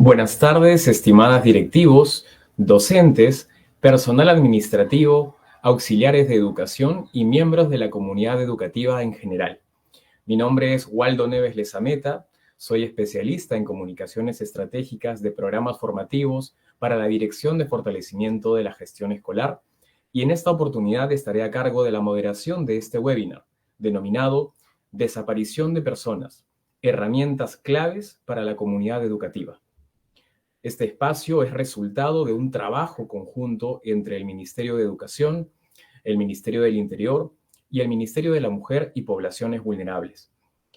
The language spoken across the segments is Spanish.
Buenas tardes, estimadas directivos, docentes, personal administrativo, auxiliares de educación y miembros de la comunidad educativa en general. Mi nombre es Waldo Neves Lezameta, soy especialista en comunicaciones estratégicas de programas formativos para la Dirección de Fortalecimiento de la Gestión Escolar y en esta oportunidad estaré a cargo de la moderación de este webinar, denominado Desaparición de personas, herramientas claves para la comunidad educativa. Este espacio es resultado de un trabajo conjunto entre el Ministerio de Educación, el Ministerio del Interior y el Ministerio de la Mujer y Poblaciones Vulnerables,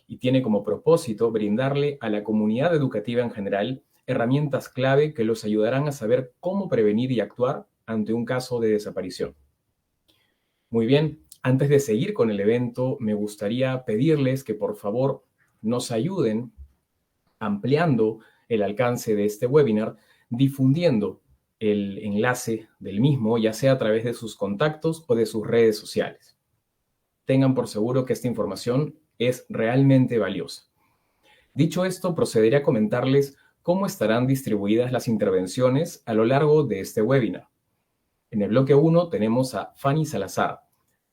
y tiene como propósito brindarle a la comunidad educativa en general herramientas clave que los ayudarán a saber cómo prevenir y actuar ante un caso de desaparición. Muy bien, antes de seguir con el evento, me gustaría pedirles que por favor nos ayuden ampliando el alcance de este webinar, difundiendo el enlace del mismo, ya sea a través de sus contactos o de sus redes sociales. Tengan por seguro que esta información es realmente valiosa. Dicho esto, procederé a comentarles cómo estarán distribuidas las intervenciones a lo largo de este webinar. En el bloque 1 tenemos a Fanny Salazar,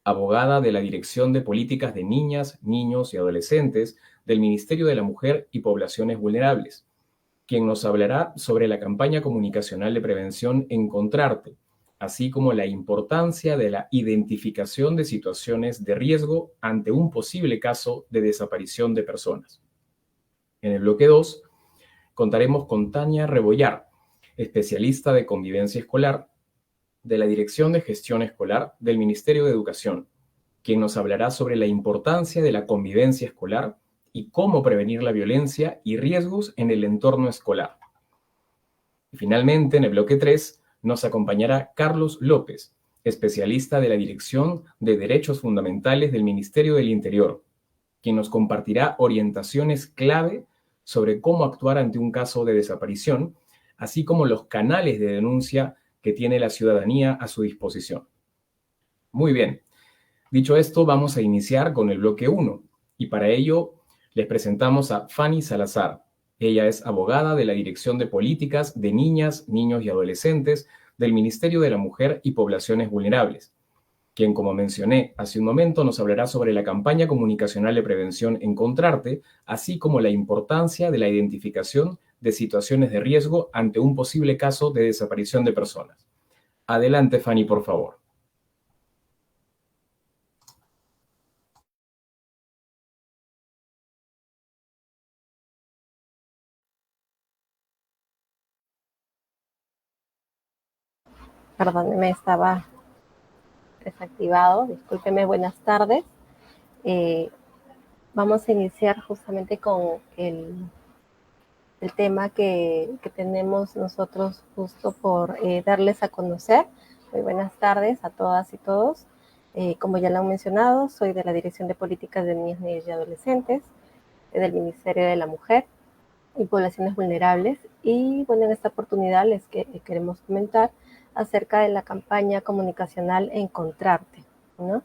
abogada de la Dirección de Políticas de Niñas, Niños y Adolescentes del Ministerio de la Mujer y Poblaciones Vulnerables, quien nos hablará sobre la campaña comunicacional de prevención Encontrarte, así como la importancia de la identificación de situaciones de riesgo ante un posible caso de desaparición de personas. En el bloque 2 contaremos con Tania Rebollar, especialista de convivencia escolar de la Dirección de Gestión Escolar del Ministerio de Educación, quien nos hablará sobre la importancia de la convivencia escolar y cómo prevenir la violencia y riesgos en el entorno escolar. Y finalmente, en el bloque 3, nos acompañará Carlos López, especialista de la Dirección de Derechos Fundamentales del Ministerio del Interior, quien nos compartirá orientaciones clave sobre cómo actuar ante un caso de desaparición, así como los canales de denuncia que tiene la ciudadanía a su disposición. Muy bien, dicho esto, vamos a iniciar con el bloque 1, y para ello les presentamos a Fanny Salazar. Ella es abogada de la Dirección de Políticas de Niñas, Niños y Adolescentes del Ministerio de la Mujer y Poblaciones Vulnerables, quien, como mencioné hace un momento, nos hablará sobre la campaña comunicacional de prevención Encontrarte, así como la importancia de la identificación de situaciones de riesgo ante un posible caso de desaparición de personas. Adelante, Fanny, por favor. Perdón, me estaba desactivado. Discúlpeme, buenas tardes. Vamos a iniciar justamente con el tema que tenemos nosotros justo por darles a conocer. Muy buenas tardes a todas y todos. Como ya lo han mencionado, soy de la Dirección de Políticas de Niñas, Niños y Adolescentes, del Ministerio de la Mujer y Poblaciones Vulnerables. Y bueno, en esta oportunidad les queremos comentar acerca de la campaña comunicacional Encontrarte, ¿no?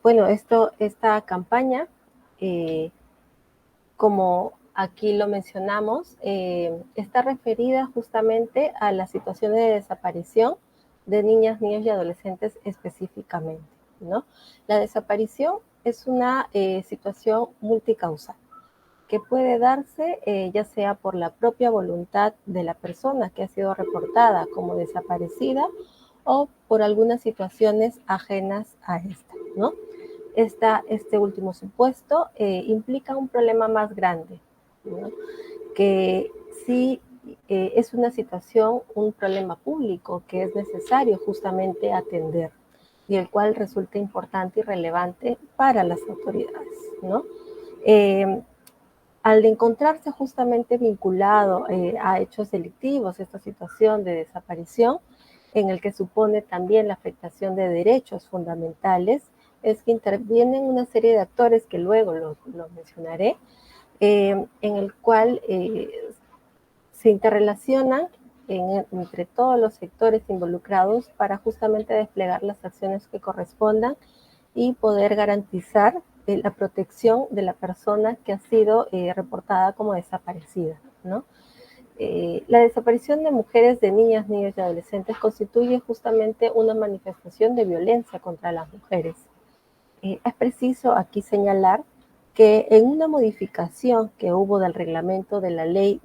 Bueno, esta campaña, como aquí lo mencionamos, está referida justamente a las situaciones de desaparición de niñas, niños y adolescentes específicamente, ¿no? La desaparición es una situación multicausal que puede darse ya sea por la propia voluntad de la persona que ha sido reportada como desaparecida o por algunas situaciones ajenas a esta, ¿no? Este último supuesto implica un problema más grande, ¿no? Que sí es una situación, un problema público que es necesario justamente atender y el cual resulta importante y relevante para las autoridades, ¿no? Al encontrarse justamente vinculado a hechos delictivos, esta situación de desaparición, en el que supone también la afectación de derechos fundamentales, es que intervienen una serie de actores que luego lo mencionaré, en el cual se interrelacionan entre todos los sectores involucrados para justamente desplegar las acciones que correspondan y poder garantizar la protección de la persona que ha sido reportada como desaparecida, ¿no? La desaparición de mujeres, de niñas, niños y adolescentes constituye justamente una manifestación de violencia contra las mujeres. Es preciso aquí señalar que en una modificación que hubo del reglamento de la ley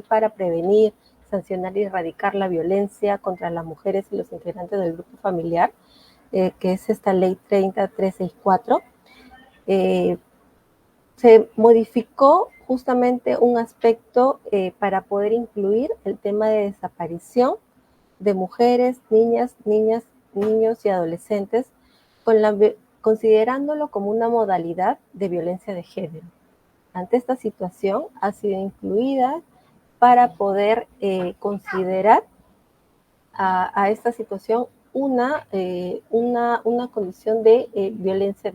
para prevenir, sancionar y erradicar la violencia contra las mujeres y los integrantes del grupo familiar, que es esta ley 30364, se modificó justamente un aspecto para poder incluir el tema de desaparición de mujeres, niñas, niños y adolescentes, con considerándolo como una modalidad de violencia de género. Ante esta situación ha sido incluida para poder considerar a esta situación una condición de violencia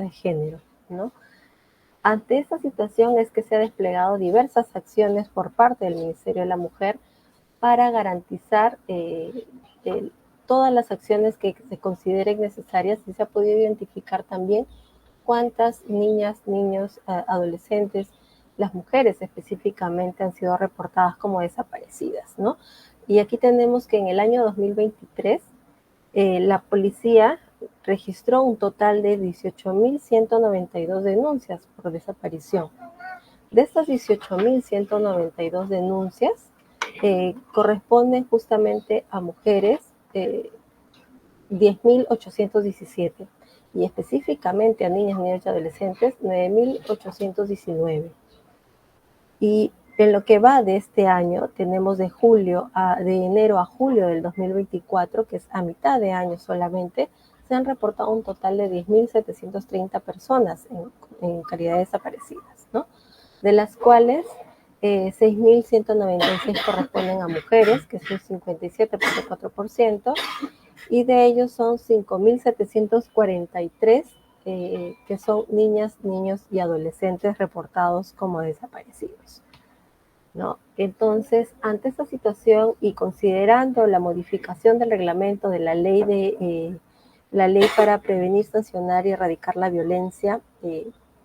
de género, ¿no? Ante esta situación es que se han desplegado diversas acciones por parte del Ministerio de la Mujer para garantizar todas las acciones que se consideren necesarias, y se ha podido identificar también cuántas niñas, niños, adolescentes, las mujeres específicamente han sido reportadas como desaparecidas, ¿no? Y aquí tenemos que en el año 2023 la policía registró un total de 18.192 denuncias por desaparición. De estas 18.192 denuncias, corresponden justamente a mujeres 10.817 y específicamente a niñas, niños y adolescentes 9.819. Y en lo que va de este año, tenemos de enero a julio del 2024, que es a mitad de año solamente, se han reportado un total de 10.730 personas en calidad de desaparecidas, ¿no? De las cuales 6.196 corresponden a mujeres, que es un 57.4%, y de ellos son 5.743 que son niñas, niños y adolescentes reportados como desaparecidos, ¿no? Entonces, ante esta situación y considerando la modificación del reglamento de la ley para prevenir, sancionar y erradicar la violencia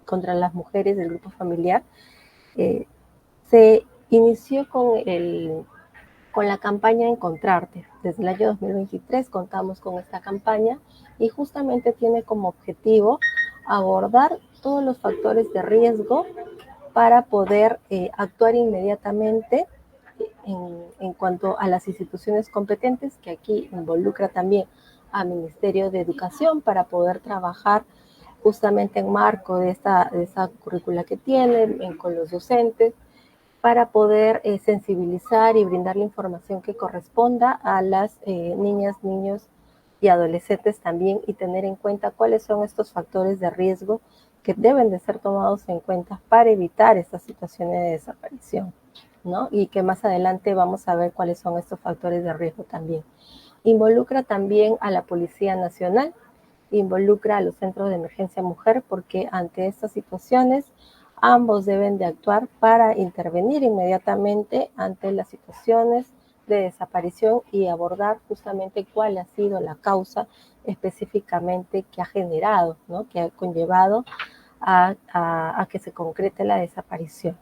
contra las mujeres del grupo familiar, se inició con la campaña Encontrarte. Desde el año 2023 contamos con esta campaña y justamente tiene como objetivo abordar todos los factores de riesgo para poder actuar inmediatamente en cuanto a las instituciones competentes, que aquí involucra también al Ministerio de Educación, para poder trabajar justamente en marco de esa currícula que tienen, con los docentes, para poder sensibilizar y brindar la información que corresponda a las niñas, niños y adolescentes también, y tener en cuenta cuáles son estos factores de riesgo que deben de ser tomados en cuenta para evitar estas situaciones de desaparición, ¿no? Y que más adelante vamos a ver cuáles son estos factores de riesgo también. Involucra también a la Policía Nacional, involucra a los centros de emergencia mujer, porque ante estas situaciones ambos deben de actuar para intervenir inmediatamente ante las situaciones de desaparición y abordar justamente cuál ha sido la causa específicamente que ha generado, ¿no? Que ha conllevado a que se concrete la desaparición.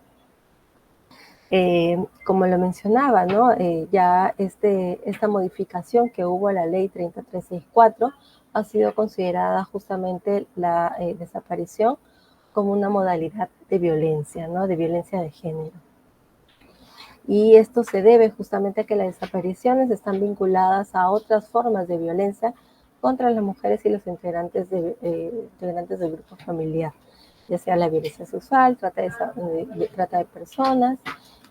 Como lo mencionaba, ¿no? Ya esta modificación que hubo a la ley 3364 ha sido considerada justamente la desaparición como una modalidad de violencia, ¿no? De violencia de género. Y esto se debe justamente a que las desapariciones están vinculadas a otras formas de violencia contra las mujeres y los integrantes del grupo familiar, ya sea la violencia sexual, trata de personas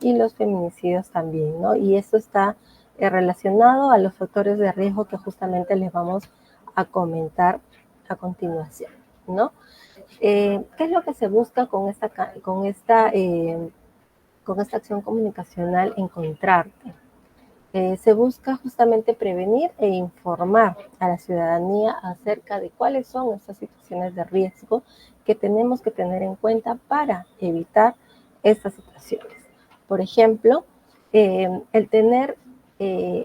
y los feminicidios también, ¿no? Y esto está relacionado a los factores de riesgo que justamente les vamos a comentar a continuación, ¿no? ¿Qué es lo que se busca con esta acción comunicacional Encontrarte? Se busca justamente prevenir e informar a la ciudadanía acerca de cuáles son estas situaciones de riesgo que tenemos que tener en cuenta para evitar estas situaciones. Por ejemplo, el tener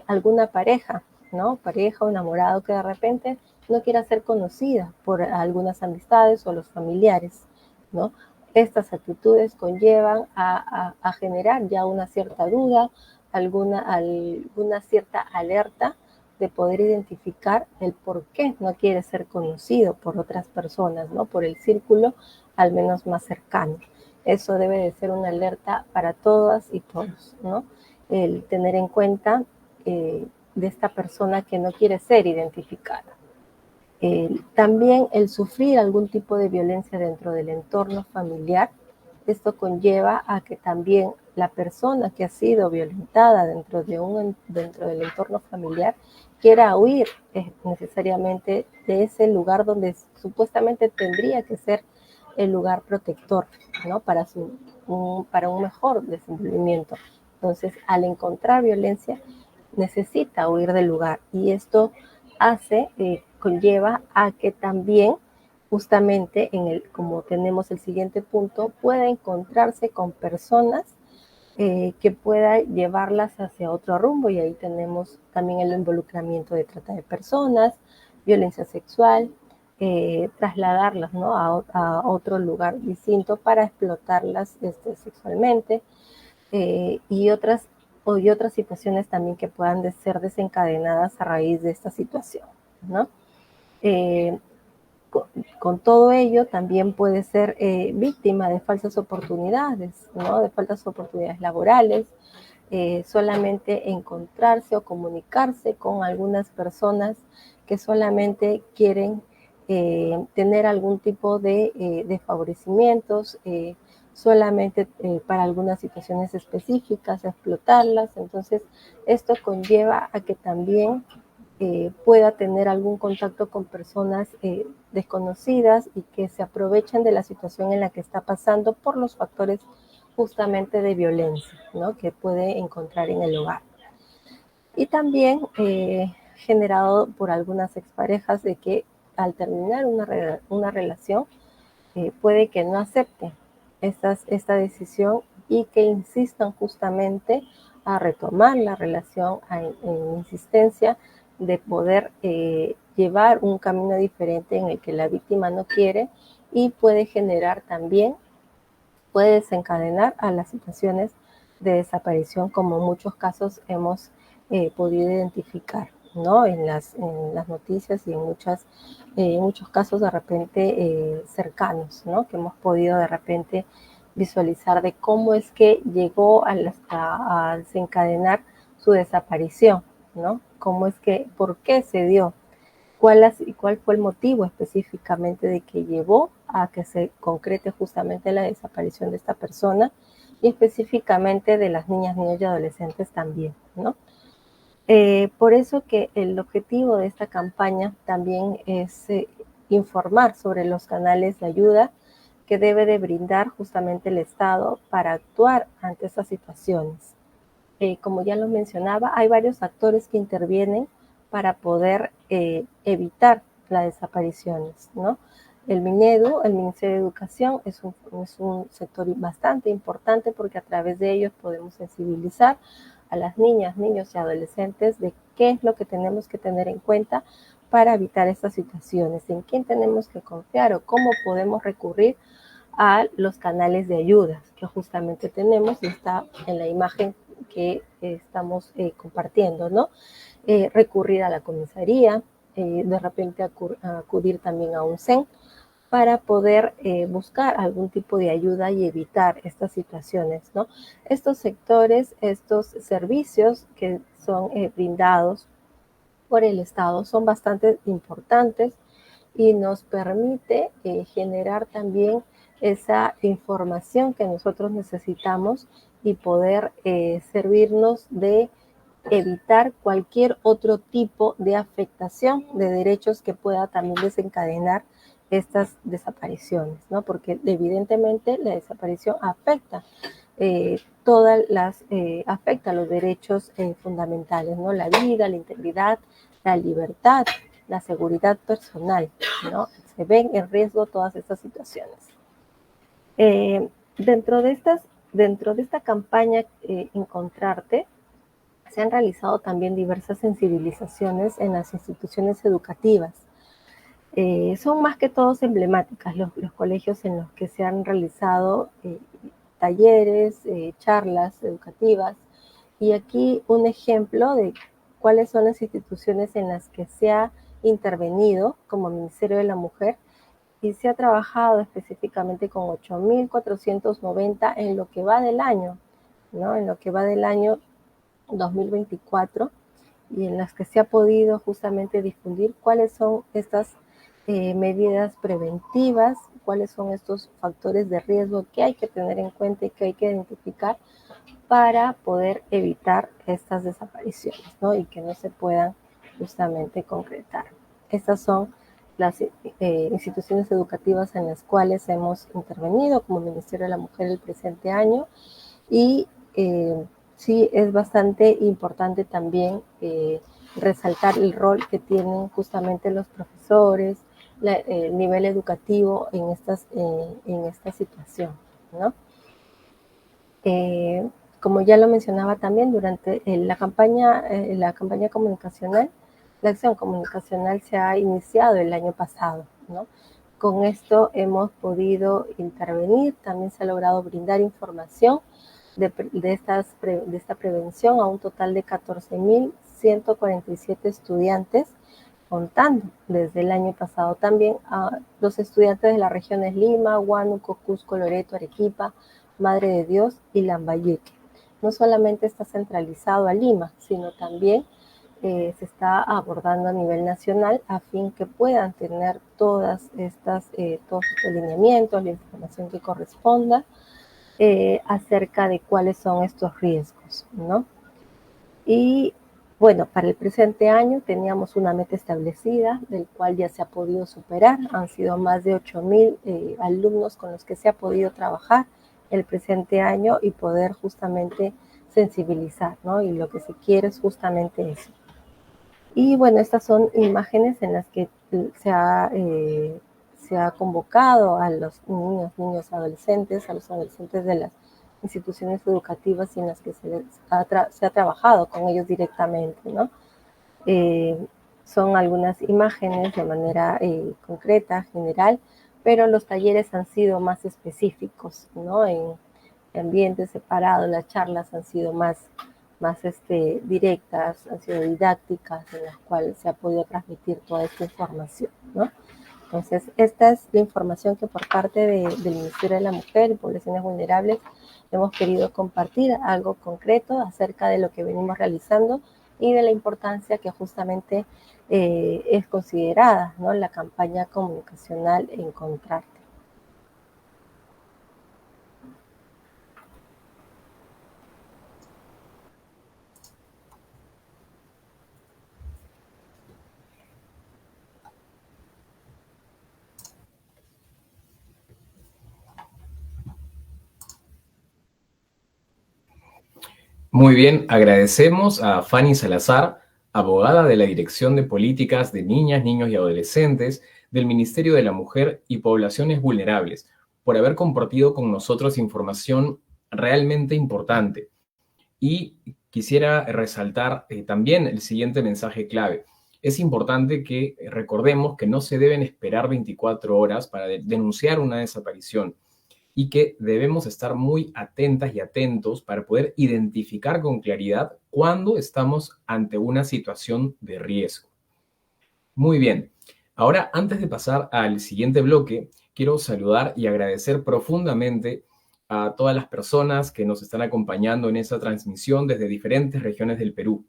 alguna pareja, ¿no? Pareja o enamorado que de repente no quiera ser conocida por algunas amistades o los familiares, ¿no? estas actitudes conllevan a generar ya una cierta duda, alguna cierta alerta de poder identificar el por qué no quiere ser conocido por otras personas, ¿no? Por el círculo al menos más cercano. Eso debe de ser una alerta para todas y todos, ¿no? El tener en cuenta de esta persona que no quiere ser identificada. También el sufrir algún tipo de violencia dentro del entorno familiar, esto conlleva a que también la persona que ha sido violentada dentro del entorno familiar quiera huir necesariamente de ese lugar donde supuestamente tendría que ser el lugar protector, ¿no? Para un mejor desenvolvimiento. Entonces, al encontrar violencia, necesita huir del lugar y esto conlleva a que también justamente como tenemos el siguiente punto, pueda encontrarse con personas que pueda llevarlas hacia otro rumbo, y ahí tenemos también el involucramiento de trata de personas, violencia sexual, trasladarlas, ¿no? a otro lugar distinto para explotarlas sexualmente, y otras situaciones también que puedan ser desencadenadas a raíz de esta situación, ¿no? Con todo ello también puede ser víctima de falsas oportunidades, ¿no? De falsas oportunidades laborales, solamente encontrarse o comunicarse con algunas personas que solamente quieren tener algún tipo de favorecimientos, solamente para algunas situaciones específicas, explotarlas. Entonces, esto conlleva a que también pueda tener algún contacto con personas desconocidas y que se aprovechen de la situación en la que está pasando por los factores justamente de violencia, ¿no? Que puede encontrar en el hogar. Y también generado por algunas exparejas de que al terminar una relación puede que no acepten esta decisión y que insistan justamente a retomar la relación en insistencia de poder llevar un camino diferente en el que la víctima no quiere, y puede generar también, puede desencadenar a las situaciones de desaparición, como en muchos casos hemos podido identificar, ¿no? En las noticias y en muchos casos de repente cercanos, ¿no? Que hemos podido de repente visualizar de cómo es que llegó a desencadenar su desaparición, ¿no? ¿Por qué se dio? ¿Cuál fue el motivo específicamente de que llevó a que se concrete justamente la desaparición de esta persona, y específicamente de las niñas, niños y adolescentes también, ¿no? Por eso que el objetivo de esta campaña también es informar sobre los canales de ayuda que debe de brindar justamente el Estado para actuar ante estas situaciones. Como ya lo mencionaba, hay varios actores que intervienen para poder evitar las desapariciones, ¿no? El MINEDU, el Ministerio de Educación, es un sector bastante importante porque a través de ellos podemos sensibilizar a las niñas, niños y adolescentes de qué es lo que tenemos que tener en cuenta para evitar estas situaciones, en quién tenemos que confiar o cómo podemos recurrir a los canales de ayuda que justamente tenemos, y está en la imagen que estamos compartiendo, ¿no? Recurrir a la comisaría, de repente acudir también a un CEN para poder buscar algún tipo de ayuda y evitar estas situaciones, ¿no? Estos sectores, estos servicios que son brindados por el Estado son bastante importantes y nos permite generar también esa información que nosotros necesitamos y poder servirnos de evitar cualquier otro tipo de afectación de derechos que pueda también desencadenar estas desapariciones, ¿no? Porque evidentemente la desaparición afecta afecta los derechos fundamentales, ¿no? La vida, la integridad, la libertad, la seguridad personal, ¿no? Se ven en riesgo todas estas situaciones. Eh, dentro de esta campaña Encontrarte, se han realizado también diversas sensibilizaciones en las instituciones educativas, Son más que todos emblemáticas los colegios en los que se han realizado talleres, charlas educativas. Y aquí un ejemplo de cuáles son las instituciones en las que se ha intervenido como Ministerio de la Mujer, y se ha trabajado específicamente con 8.490 en lo que va del año, ¿no? En lo que va del año 2024, y en las que se ha podido justamente difundir cuáles son estas medidas preventivas, cuáles son estos factores de riesgo que hay que tener en cuenta y que hay que identificar para poder evitar estas desapariciones, ¿no? Y que no se puedan justamente concretar. Estas son las instituciones educativas en las cuales hemos intervenido como Ministerio de la Mujer el presente año, y sí es bastante importante también resaltar el rol que tienen justamente los profesores, el nivel educativo en esta situación, ¿no? Como ya lo mencionaba también durante la campaña comunicacional, la acción comunicacional se ha iniciado el año pasado, ¿no? Con esto hemos podido intervenir, también se ha logrado brindar información de esta prevención a un total de 14.147 estudiantes, contando desde el año pasado también a los estudiantes de las regiones Lima, Huánuco, Cusco, Loreto, Arequipa, Madre de Dios y Lambayeque. No solamente está centralizado a Lima, sino también se está abordando a nivel nacional a fin que puedan tener todos estos lineamientos, la información que corresponda acerca de cuáles son estos riesgos, ¿no? Y bueno, para el presente año teníamos una meta establecida, del cual ya se ha podido superar. Han sido más de 8.000 alumnos con los que se ha podido trabajar el presente año y poder justamente sensibilizar, ¿no? Y lo que se quiere es justamente eso. Y bueno, estas son imágenes en las que se ha convocado a los niños, adolescentes, a los adolescentes de las instituciones educativas y en las que se ha trabajado con ellos directamente, ¿no? Son algunas imágenes de manera concreta, general, pero los talleres han sido más específicos, ¿no? En ambientes separados, las charlas han sido más directas, han sido didácticas, en las cuales se ha podido transmitir toda esta información, ¿no? Entonces, esta es la información que por parte del Ministerio de la Mujer y Poblaciones Vulnerables hemos querido compartir, algo concreto acerca de lo que venimos realizando y de la importancia que justamente es considerada, ¿no? La campaña comunicacional Encontrarte. Muy bien, agradecemos a Fanny Salazar, abogada de la Dirección de Políticas de Niñas, Niños y Adolescentes del Ministerio de la Mujer y Poblaciones Vulnerables, por haber compartido con nosotros información realmente importante. Y quisiera resaltar también el siguiente mensaje clave. Es importante que recordemos que no se deben esperar 24 horas para denunciar una desaparición, y que debemos estar muy atentas y atentos para poder identificar con claridad cuando estamos ante una situación de riesgo. Muy bien. Ahora, antes de pasar al siguiente bloque, quiero saludar y agradecer profundamente a todas las personas que nos están acompañando en esta transmisión desde diferentes regiones del Perú.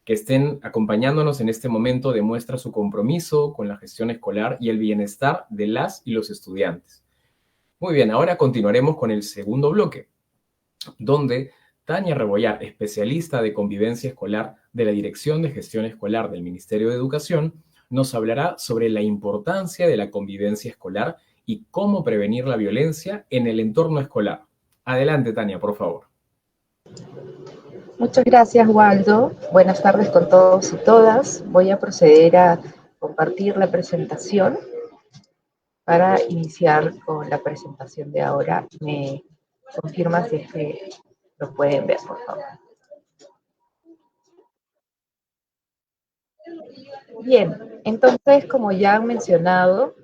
Que estén acompañándonos en este momento demuestra su compromiso con la gestión escolar y el bienestar de las y los estudiantes. Muy bien, ahora continuaremos con el segundo bloque, donde Tania Rebollar, especialista de convivencia escolar de la Dirección de Gestión Escolar del Ministerio de Educación, nos hablará sobre la importancia de la convivencia escolar y cómo prevenir la violencia en el entorno escolar. Adelante, Tania, por favor. Muchas gracias, Waldo. Buenas tardes con todos y todas. Voy a proceder a compartir la presentación. Para iniciar con la presentación de ahora, me confirma si es que lo pueden ver, por favor. Bien, entonces, como ya han mencionado,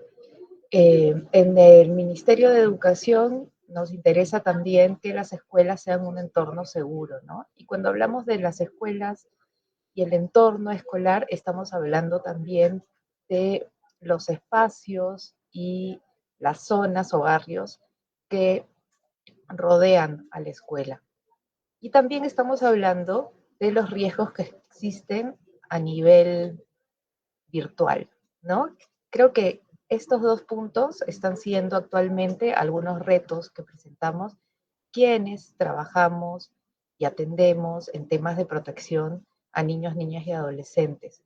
en el Ministerio de Educación nos interesa también que las escuelas sean un entorno seguro, ¿no? Y cuando hablamos de las escuelas y el entorno escolar, estamos hablando también de los espacios y las zonas o barrios que rodean a la escuela. Y también estamos hablando de los riesgos que existen a nivel virtual, ¿no? Creo que estos dos puntos están siendo actualmente algunos retos que presentamos quienes trabajamos y atendemos en temas de protección a niños, niñas y adolescentes.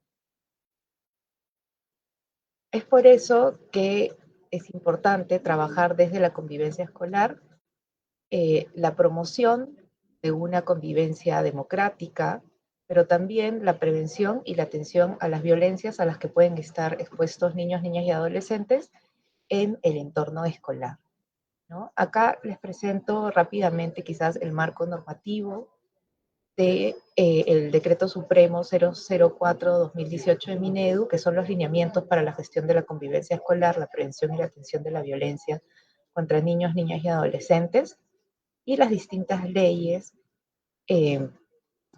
Es por eso que es importante trabajar desde la convivencia escolar, la promoción de una convivencia democrática, pero también la prevención y la atención a las violencias a las que pueden estar expuestos niños, niñas y adolescentes en el entorno escolar, ¿no? Acá les presento rápidamente quizás el marco normativo de el Decreto Supremo 004-2018 de Minedu, que son los lineamientos para la gestión de la convivencia escolar, la prevención y la atención de la violencia contra niños, niñas y adolescentes, y las distintas leyes eh,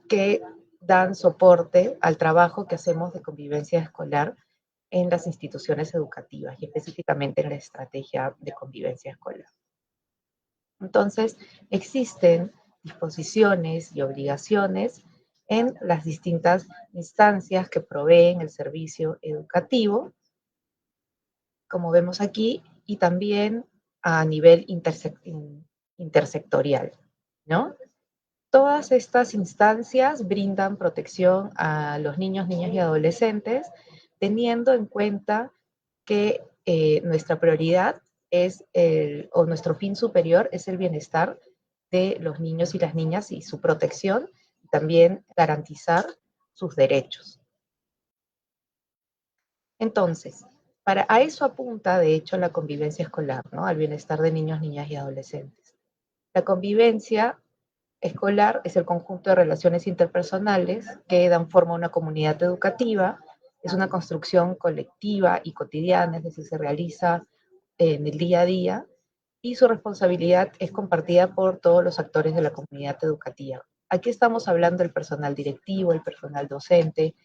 que dan soporte al trabajo que hacemos de convivencia escolar en las instituciones educativas y específicamente en la estrategia de convivencia escolar. Entonces, existen disposiciones y obligaciones en las distintas instancias que proveen el servicio educativo, como vemos aquí, y también a nivel intersectorial, ¿no? Todas estas instancias brindan protección a los niños, niñas y adolescentes, teniendo en cuenta que nuestra prioridad es o nuestro fin superior es el bienestar de los niños y las niñas y su protección, y también garantizar sus derechos. Entonces, a eso apunta, de hecho, la convivencia escolar, ¿no? Al bienestar de niños, niñas y adolescentes. La convivencia escolar es el conjunto de relaciones interpersonales que dan forma a una comunidad educativa, es una construcción colectiva y cotidiana, es decir, se realiza en el día a día y su responsabilidad es compartida por todos los actores de la comunidad educativa. Aquí estamos hablando del personal directivo, el personal docente,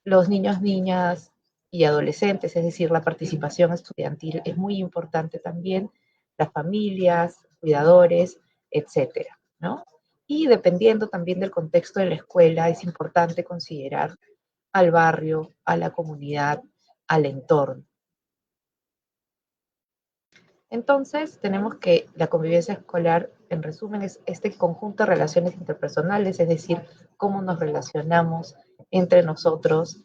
los niños, niñas y adolescentes, es decir, la participación estudiantil es muy importante también, las familias, cuidadores, etcétera, ¿no? Y dependiendo también del contexto de la escuela, es importante considerar al barrio, a la comunidad, al entorno. Entonces, tenemos que la convivencia escolar, en resumen, es este conjunto de relaciones interpersonales, es decir, cómo nos relacionamos entre nosotros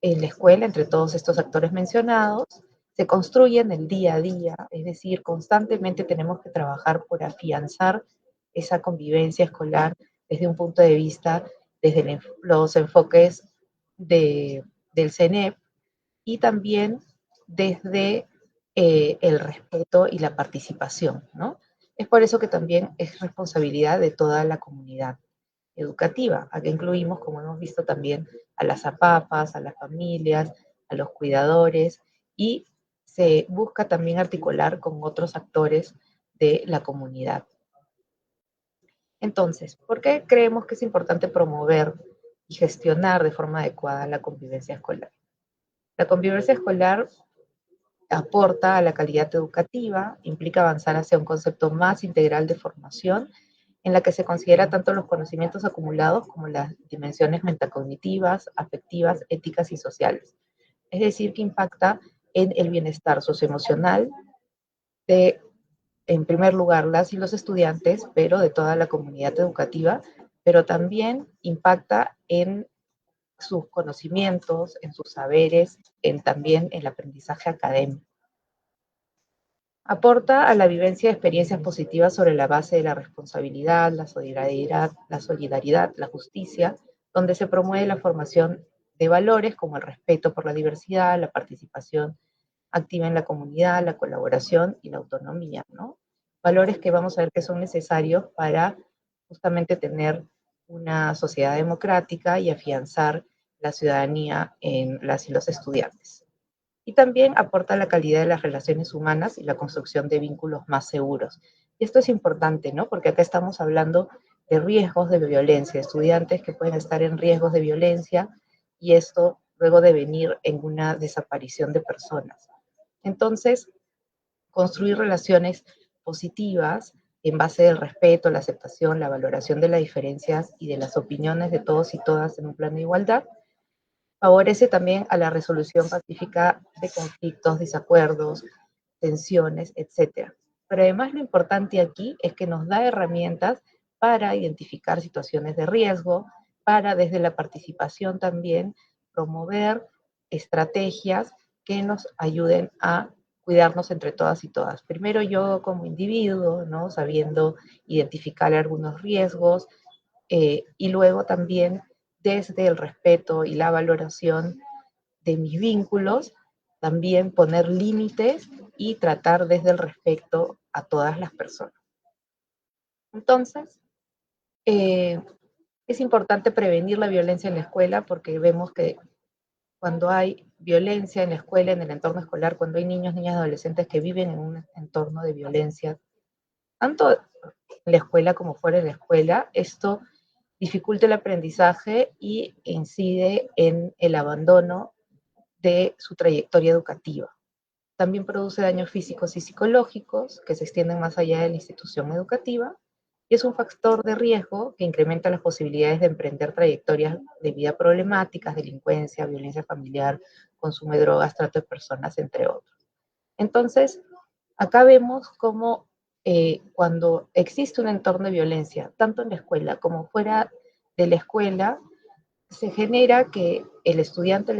en la escuela, entre todos estos actores mencionados, se construye en el día a día, es decir, constantemente tenemos que trabajar por afianzar esa convivencia escolar desde un punto de vista, desde los enfoques del CENEP y también desde el respeto y la participación, ¿no? Es por eso que también es responsabilidad de toda la comunidad educativa. Aquí incluimos, como hemos visto también, a las APAPAS, a las familias, a los cuidadores y se busca también articular con otros actores de la comunidad. Entonces, ¿por qué creemos que es importante promover y gestionar de forma adecuada la convivencia escolar? La convivencia escolar aporta a la calidad educativa, implica avanzar hacia un concepto más integral de formación, en la que se considera tanto los conocimientos acumulados como las dimensiones metacognitivas, afectivas, éticas y sociales. Es decir, que impacta en el bienestar socioemocional de, en primer lugar, las y los estudiantes, pero de toda la comunidad educativa, pero también impacta en sus conocimientos, en sus saberes, también el aprendizaje académico. Aporta a la vivencia de experiencias positivas sobre la base de la responsabilidad, la solidaridad, la justicia, donde se promueve la formación de valores como el respeto por la diversidad, la participación activa en la comunidad, la colaboración y la autonomía, ¿no? Valores que vamos a ver que son necesarios para justamente tener una sociedad democrática y afianzar la ciudadanía en las y los estudiantes. Y también aporta la calidad de las relaciones humanas y la construcción de vínculos más seguros. Y esto es importante, ¿no? Porque acá estamos hablando de riesgos de violencia, estudiantes que pueden estar en riesgos de violencia y esto luego de venir en una desaparición de personas. Entonces, construir relaciones positivas en base del respeto, la aceptación, la valoración de las diferencias y de las opiniones de todos y todas en un plano de igualdad, favorece también a la resolución pacífica de conflictos, desacuerdos, tensiones, etc. Pero además lo importante aquí es que nos da herramientas para identificar situaciones de riesgo, para desde la participación también promover estrategias que nos ayuden a cuidarnos entre todas y todas. Primero yo como individuo, ¿no? Sabiendo identificar algunos riesgos, y luego también desde el respeto y la valoración de mis vínculos, también poner límites y tratar desde el respeto a todas las personas. Entonces, es importante prevenir la violencia en la escuela porque vemos que cuando hay violencia en la escuela, en el entorno escolar, cuando hay niños, niñas, adolescentes que viven en un entorno de violencia, tanto en la escuela como fuera de la escuela, esto dificulta el aprendizaje y incide en el abandono de su trayectoria educativa. También produce daños físicos y psicológicos que se extienden más allá de la institución educativa y es un factor de riesgo que incrementa las posibilidades de emprender trayectorias de vida problemáticas, delincuencia, violencia familiar, consumo de drogas, trato de personas, entre otros. Entonces, acá vemos cómo cuando existe un entorno de violencia, tanto en la escuela como fuera de la escuela, se genera que el estudiante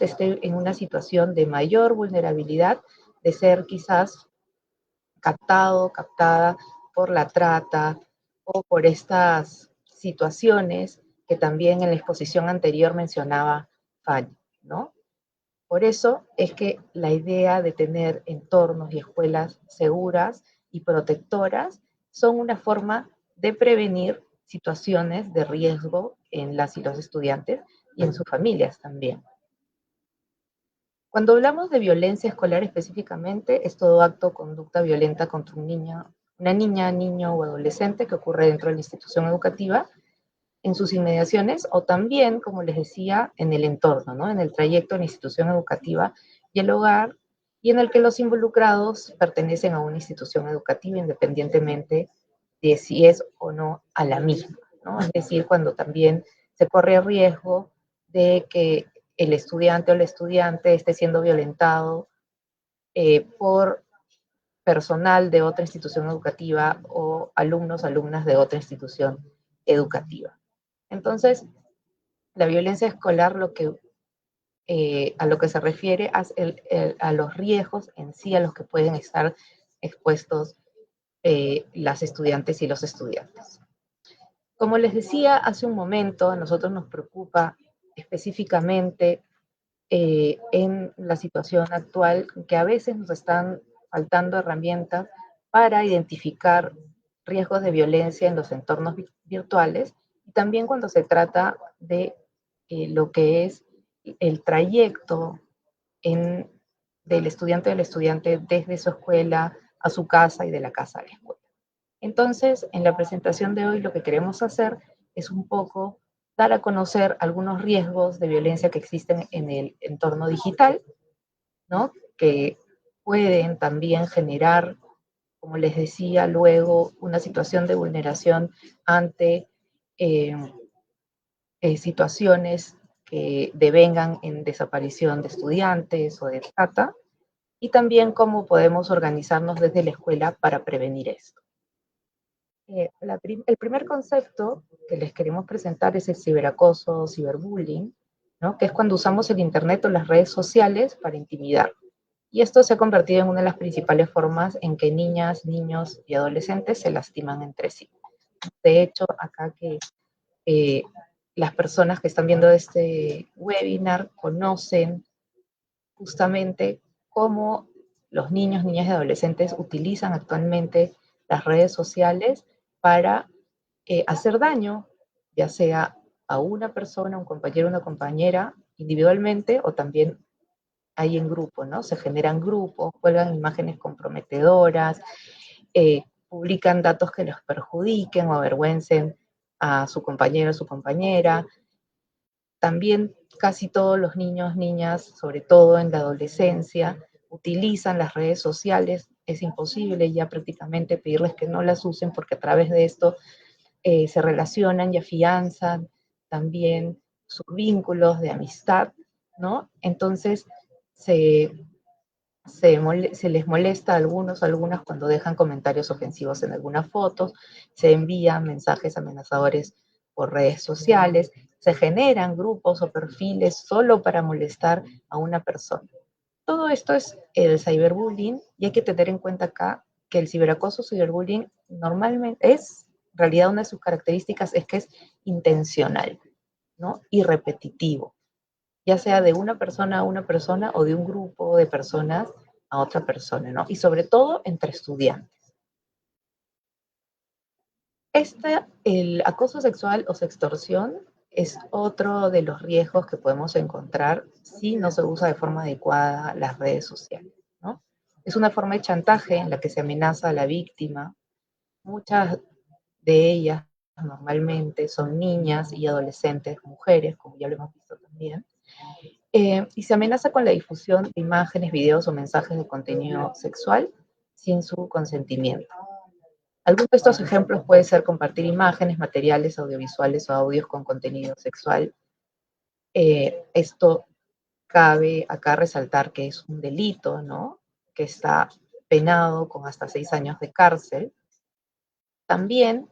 esté en una situación de mayor vulnerabilidad de ser quizás captado, captada por la trata o por estas situaciones que también en la exposición anterior mencionaba Fanny, ¿no? Por eso es que la idea de tener entornos y escuelas seguras y protectoras son una forma de prevenir situaciones de riesgo en las y los estudiantes y en sus familias también. Cuando hablamos de violencia escolar específicamente, es todo acto o conducta violenta contra un niño, una niña, niño o adolescente que ocurre dentro de la institución educativa, en sus inmediaciones o también, como les decía, en el entorno, ¿no? En el trayecto de la institución educativa y el hogar, y en el que los involucrados pertenecen a una institución educativa independientemente de si es o no a la misma, ¿no? Es decir, cuando también se corre el riesgo de que el estudiante o la estudiante esté siendo violentado por personal de otra institución educativa o alumnos, alumnas de otra institución educativa. Entonces, la violencia escolar a lo que se refiere a los riesgos en sí a los que pueden estar expuestos las estudiantes y los estudiantes. Como les decía hace un momento, a nosotros nos preocupa específicamente en la situación actual que a veces nos están faltando herramientas para identificar riesgos de violencia en los entornos virtuales y también cuando se trata de lo que es el trayecto en, del estudiante desde su escuela a su casa y de la casa a la escuela. Entonces, en la presentación de hoy lo que queremos hacer es un poco dar a conocer algunos riesgos de violencia que existen en el entorno digital, ¿no? Que pueden también generar, como les decía, luego una situación de vulneración ante situaciones que devengan en desaparición de estudiantes o de trata, y también cómo podemos organizarnos desde la escuela para prevenir esto. El primer concepto que les queremos presentar es el ciberacoso o ciberbullying, ¿no? Que es cuando usamos el Internet o las redes sociales para intimidar. Y esto se ha convertido en una de las principales formas en que niñas, niños y adolescentes se lastiman entre sí. De hecho, acá que las personas que están viendo este webinar conocen justamente cómo los niños, niñas y adolescentes utilizan actualmente las redes sociales para hacer daño, ya sea a una persona, un compañero, una compañera, individualmente o también hay en grupo, ¿no? Se generan grupos, cuelgan imágenes comprometedoras, publican datos que los perjudiquen o avergüencen a su compañero o su compañera. También casi todos los niños, niñas, sobre todo en la adolescencia, utilizan las redes sociales. Es imposible ya prácticamente pedirles que no las usen porque a través de esto se relacionan y afianzan también sus vínculos de amistad, ¿no? Entonces se, se les molesta a algunos, a algunas cuando dejan comentarios ofensivos en algunas fotos, se envían mensajes amenazadores por redes sociales, se generan grupos o perfiles solo para molestar a una persona. Todo esto es el ciberbullying y hay que tener en cuenta acá que el ciberacoso, ciberbullying, normalmente es, en realidad una de sus características es que es intencional, ¿no? Y repetitivo, ya sea de una persona a una persona o de un grupo de personas a otra persona, ¿no? Y sobre todo entre estudiantes. El acoso sexual o sextorsión es otro de los riesgos que podemos encontrar si no se usa de forma adecuada las redes sociales, ¿no? Es una forma de chantaje en la que se amenaza a la víctima. Muchas de ellas normalmente son niñas y adolescentes, mujeres, como ya lo hemos visto también, y se amenaza con la difusión de imágenes, videos o mensajes de contenido sexual sin su consentimiento. Algunos de estos ejemplos puede ser compartir imágenes, materiales audiovisuales o audios con contenido sexual. Esto cabe acá resaltar que es un delito, ¿no? Que está penado con hasta 6 años de cárcel. También,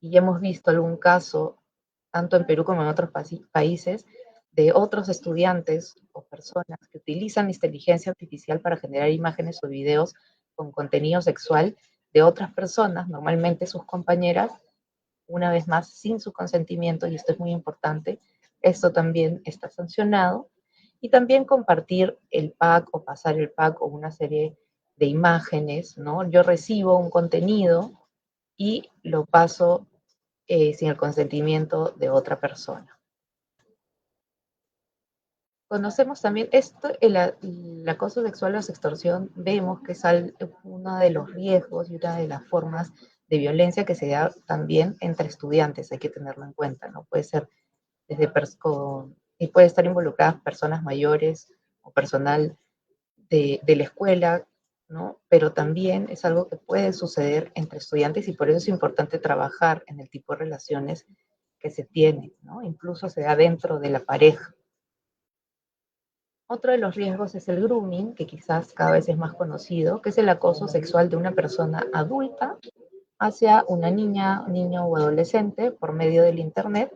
y ya hemos visto algún caso, tanto en Perú como en otros países, de otros estudiantes o personas que utilizan inteligencia artificial para generar imágenes o videos con contenido sexual de otras personas, normalmente sus compañeras, una vez más sin su consentimiento, y esto es muy importante, esto también está sancionado, y también compartir el pack o pasar el pack o una serie de imágenes, ¿no? Yo recibo un contenido y lo paso sin el consentimiento de otra persona. Conocemos también esto, el acoso sexual o sextorsión, vemos que es uno de los riesgos y una de las formas de violencia que se da también entre estudiantes, hay que tenerlo en cuenta, ¿no? Puede ser desde y puede estar involucradas personas mayores o personal de la escuela, ¿no? Pero también es algo que puede suceder entre estudiantes y por eso es importante trabajar en el tipo de relaciones que se tienen, ¿no? Incluso se da dentro de la pareja. Otro de los riesgos es el grooming, que quizás cada vez es más conocido, que es el acoso sexual de una persona adulta hacia una niña, niño o adolescente por medio del Internet.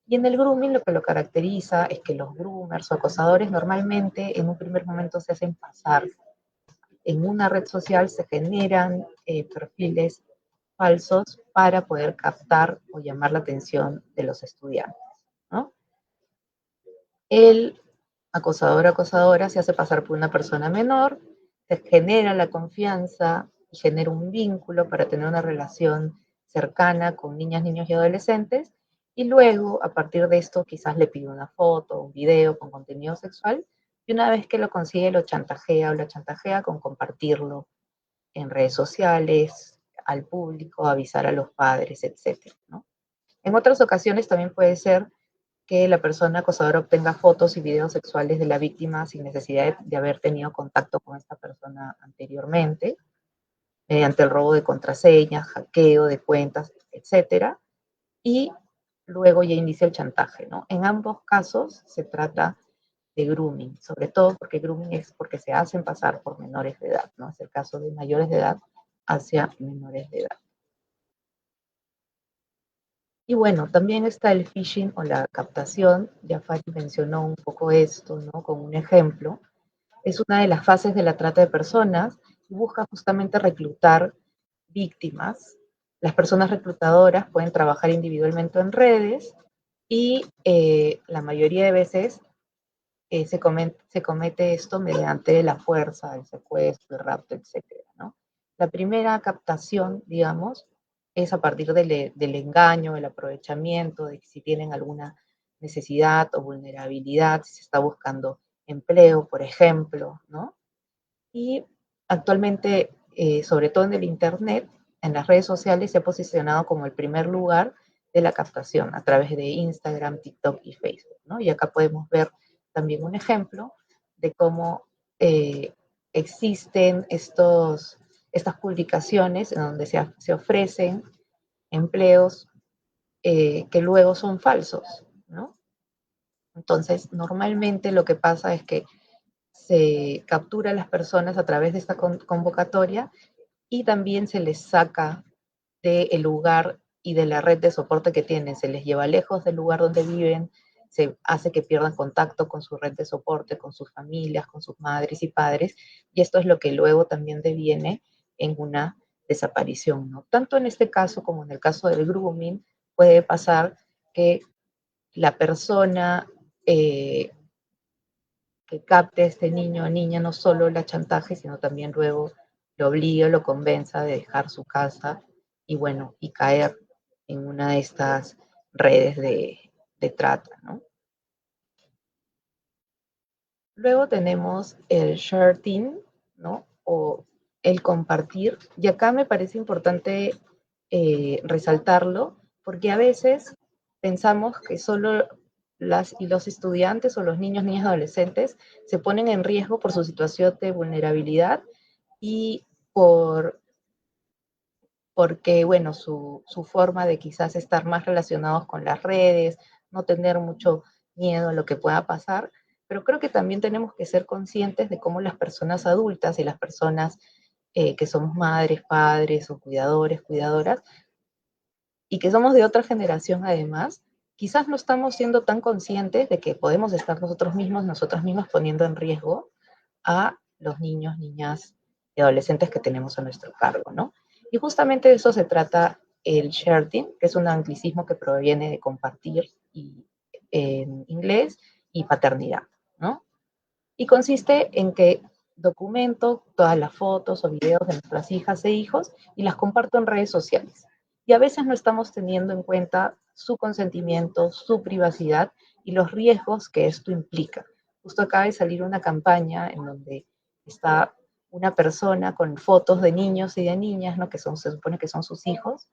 Y en el grooming lo que lo caracteriza es que los groomers o acosadores normalmente en un primer momento se hacen pasar. En una red social se generan perfiles falsos para poder captar o llamar la atención de los estudiantes, ¿no? El acosador o acosadora se hace pasar por una persona menor, se genera la confianza y genera un vínculo para tener una relación cercana con niñas, niños y adolescentes, y luego, a partir de esto, quizás le pide una foto, un video con contenido sexual, y una vez que lo consigue, lo chantajea o la chantajea con compartirlo en redes sociales, al público, avisar a los padres, etcétera, ¿no? En otras ocasiones también puede ser que la persona acosadora obtenga fotos y videos sexuales de la víctima sin necesidad de haber tenido contacto con esta persona anteriormente, mediante el robo de contraseñas, hackeo de cuentas, etcétera, y luego ya inicia el chantaje, ¿no? En ambos casos se trata de grooming, sobre todo porque grooming es porque se hacen pasar por menores de edad, ¿no? Es el caso de mayores de edad hacia menores de edad. Y bueno, también está el phishing o la captación, ya Fari mencionó un poco esto, ¿no? Con un ejemplo. Es una de las fases de la trata de personas y busca justamente reclutar víctimas. Las personas reclutadoras pueden trabajar individualmente en redes y la mayoría de veces se comete esto mediante la fuerza, el secuestro, el rapto, etcétera, ¿no? La primera captación, digamos, es a partir del engaño, el aprovechamiento, de que si tienen alguna necesidad o vulnerabilidad, si se está buscando empleo, por ejemplo, ¿no? Y actualmente, sobre todo en el Internet, en las redes sociales, se ha posicionado como el primer lugar de la captación a través de Instagram, TikTok y Facebook, ¿no? Y acá podemos ver también un ejemplo de cómo existen estas publicaciones en donde se ofrecen empleos que luego son falsos, ¿no? Entonces, normalmente lo que pasa es que se captura a las personas a través de esta convocatoria y también se les saca del lugar y de la red de soporte que tienen, se les lleva lejos del lugar donde viven, se hace que pierdan contacto con su red de soporte, con sus familias, con sus madres y padres, y esto es lo que luego también deviene en una desaparición, ¿no? Tanto en este caso como en el caso del grooming, puede pasar que la persona que capte a este niño o niña no solo la chantaje, sino también luego lo obligue o lo convenza de dejar su casa y bueno, y caer en una de estas redes de trata, ¿no? Luego tenemos el sharing, ¿no? O el compartir. Y acá me parece importante resaltarlo, porque a veces pensamos que solo las y los estudiantes o los niños, niñas, adolescentes se ponen en riesgo por su situación de vulnerabilidad y porque, bueno, su forma de quizás estar más relacionados con las redes, no tener mucho miedo a lo que pueda pasar, pero creo que también tenemos que ser conscientes de cómo las personas adultas y las personas que somos madres, padres o cuidadores, cuidadoras, y que somos de otra generación además, quizás no estamos siendo tan conscientes de que podemos estar nosotros mismos, nosotras mismas poniendo en riesgo a los niños, niñas y adolescentes que tenemos a nuestro cargo, ¿no? Y justamente de eso se trata el sharing, que es un anglicismo que proviene de compartir y, en inglés y paternidad, ¿no? Y consiste en que documento todas las fotos o videos de nuestras hijas e hijos y las comparto en redes sociales. Y a veces no estamos teniendo en cuenta su consentimiento, su privacidad y los riesgos que esto implica. Justo acaba de salir una campaña en donde está una persona con fotos de niños y de niñas, ¿no? Que son, se supone que son sus hijos,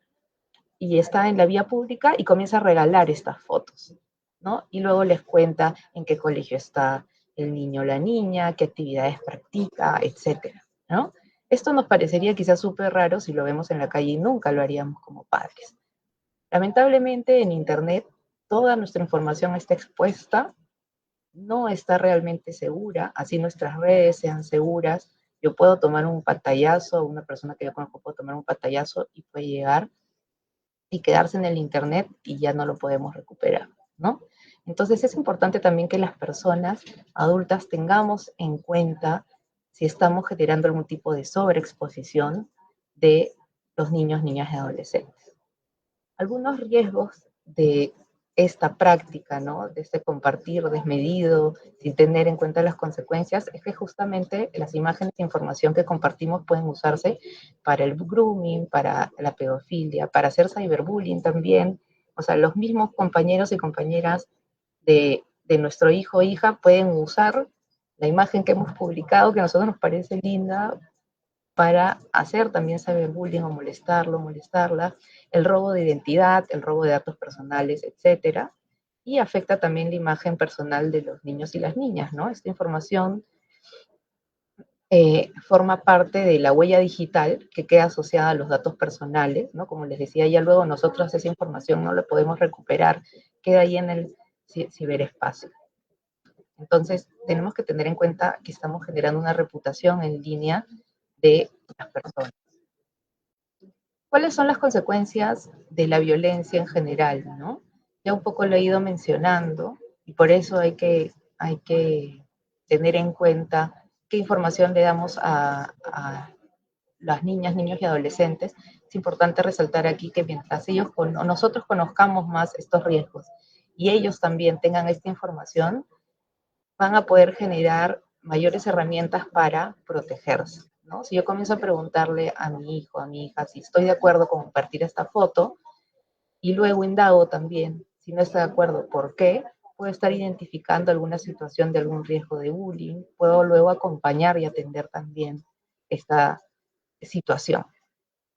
y está en la vía pública y comienza a regalar estas fotos, ¿no? Y luego les cuenta en qué colegio está el niño o la niña, qué actividades practica, etcétera, ¿no? Esto nos parecería quizás súper raro si lo vemos en la calle y nunca lo haríamos como padres. Lamentablemente en Internet toda nuestra información está expuesta, no está realmente segura, así nuestras redes sean seguras. Yo puedo tomar un pantallazo, una persona que yo conozco puede tomar un pantallazo y puede llegar y quedarse en el Internet y ya no lo podemos recuperar, ¿no? Entonces es importante también que las personas adultas tengamos en cuenta si estamos generando algún tipo de sobreexposición de los niños, niñas y adolescentes. Algunos riesgos de esta práctica, ¿no? De este compartir desmedido, sin tener en cuenta las consecuencias, es que justamente las imágenes e información que compartimos pueden usarse para el grooming, para la pedofilia, para hacer cyberbullying también. O sea, los mismos compañeros y compañeras de nuestro hijo o hija pueden usar la imagen que hemos publicado, que a nosotros nos parece linda, para hacer también cyberbullying o molestarlo, molestarla, el robo de identidad, el robo de datos personales, etcétera, y afecta también la imagen personal de los niños y las niñas, ¿no? Esta información forma parte de la huella digital que queda asociada a los datos personales, ¿no? Como les decía, ya luego nosotros esa información no la podemos recuperar, queda ahí en el ciberespacio. Entonces, tenemos que tener en cuenta que estamos generando una reputación en línea de las personas. ¿Cuáles son las consecuencias de la violencia en general, no? Ya un poco lo he ido mencionando y por eso hay que tener en cuenta qué información le damos a las niñas, niños y adolescentes. Es importante resaltar aquí que mientras ellos o nosotros conozcamos más estos riesgos y ellos también tengan esta información, van a poder generar mayores herramientas para protegerse. ¿no? Si yo comienzo a preguntarle a mi hijo, a mi hija, si estoy de acuerdo con compartir esta foto, y luego indago también, si no está de acuerdo, ¿por qué? Puedo estar identificando alguna situación de algún riesgo de bullying, puedo luego acompañar y atender también esta situación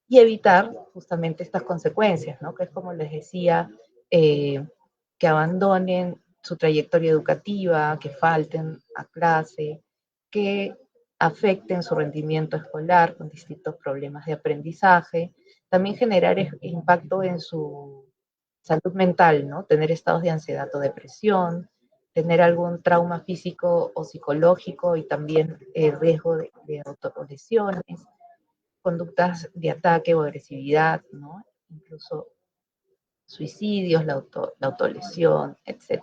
y evitar justamente estas consecuencias, ¿no? Que es como les decía, que abandonen su trayectoria educativa, que falten a clase, que afecten su rendimiento escolar con distintos problemas de aprendizaje, también generar impacto en su salud mental, ¿no? Tener estados de ansiedad o depresión, tener algún trauma físico o psicológico y también el riesgo de autolesiones, conductas de ataque o agresividad, ¿no? Incluso suicidios, la autolesión, etc.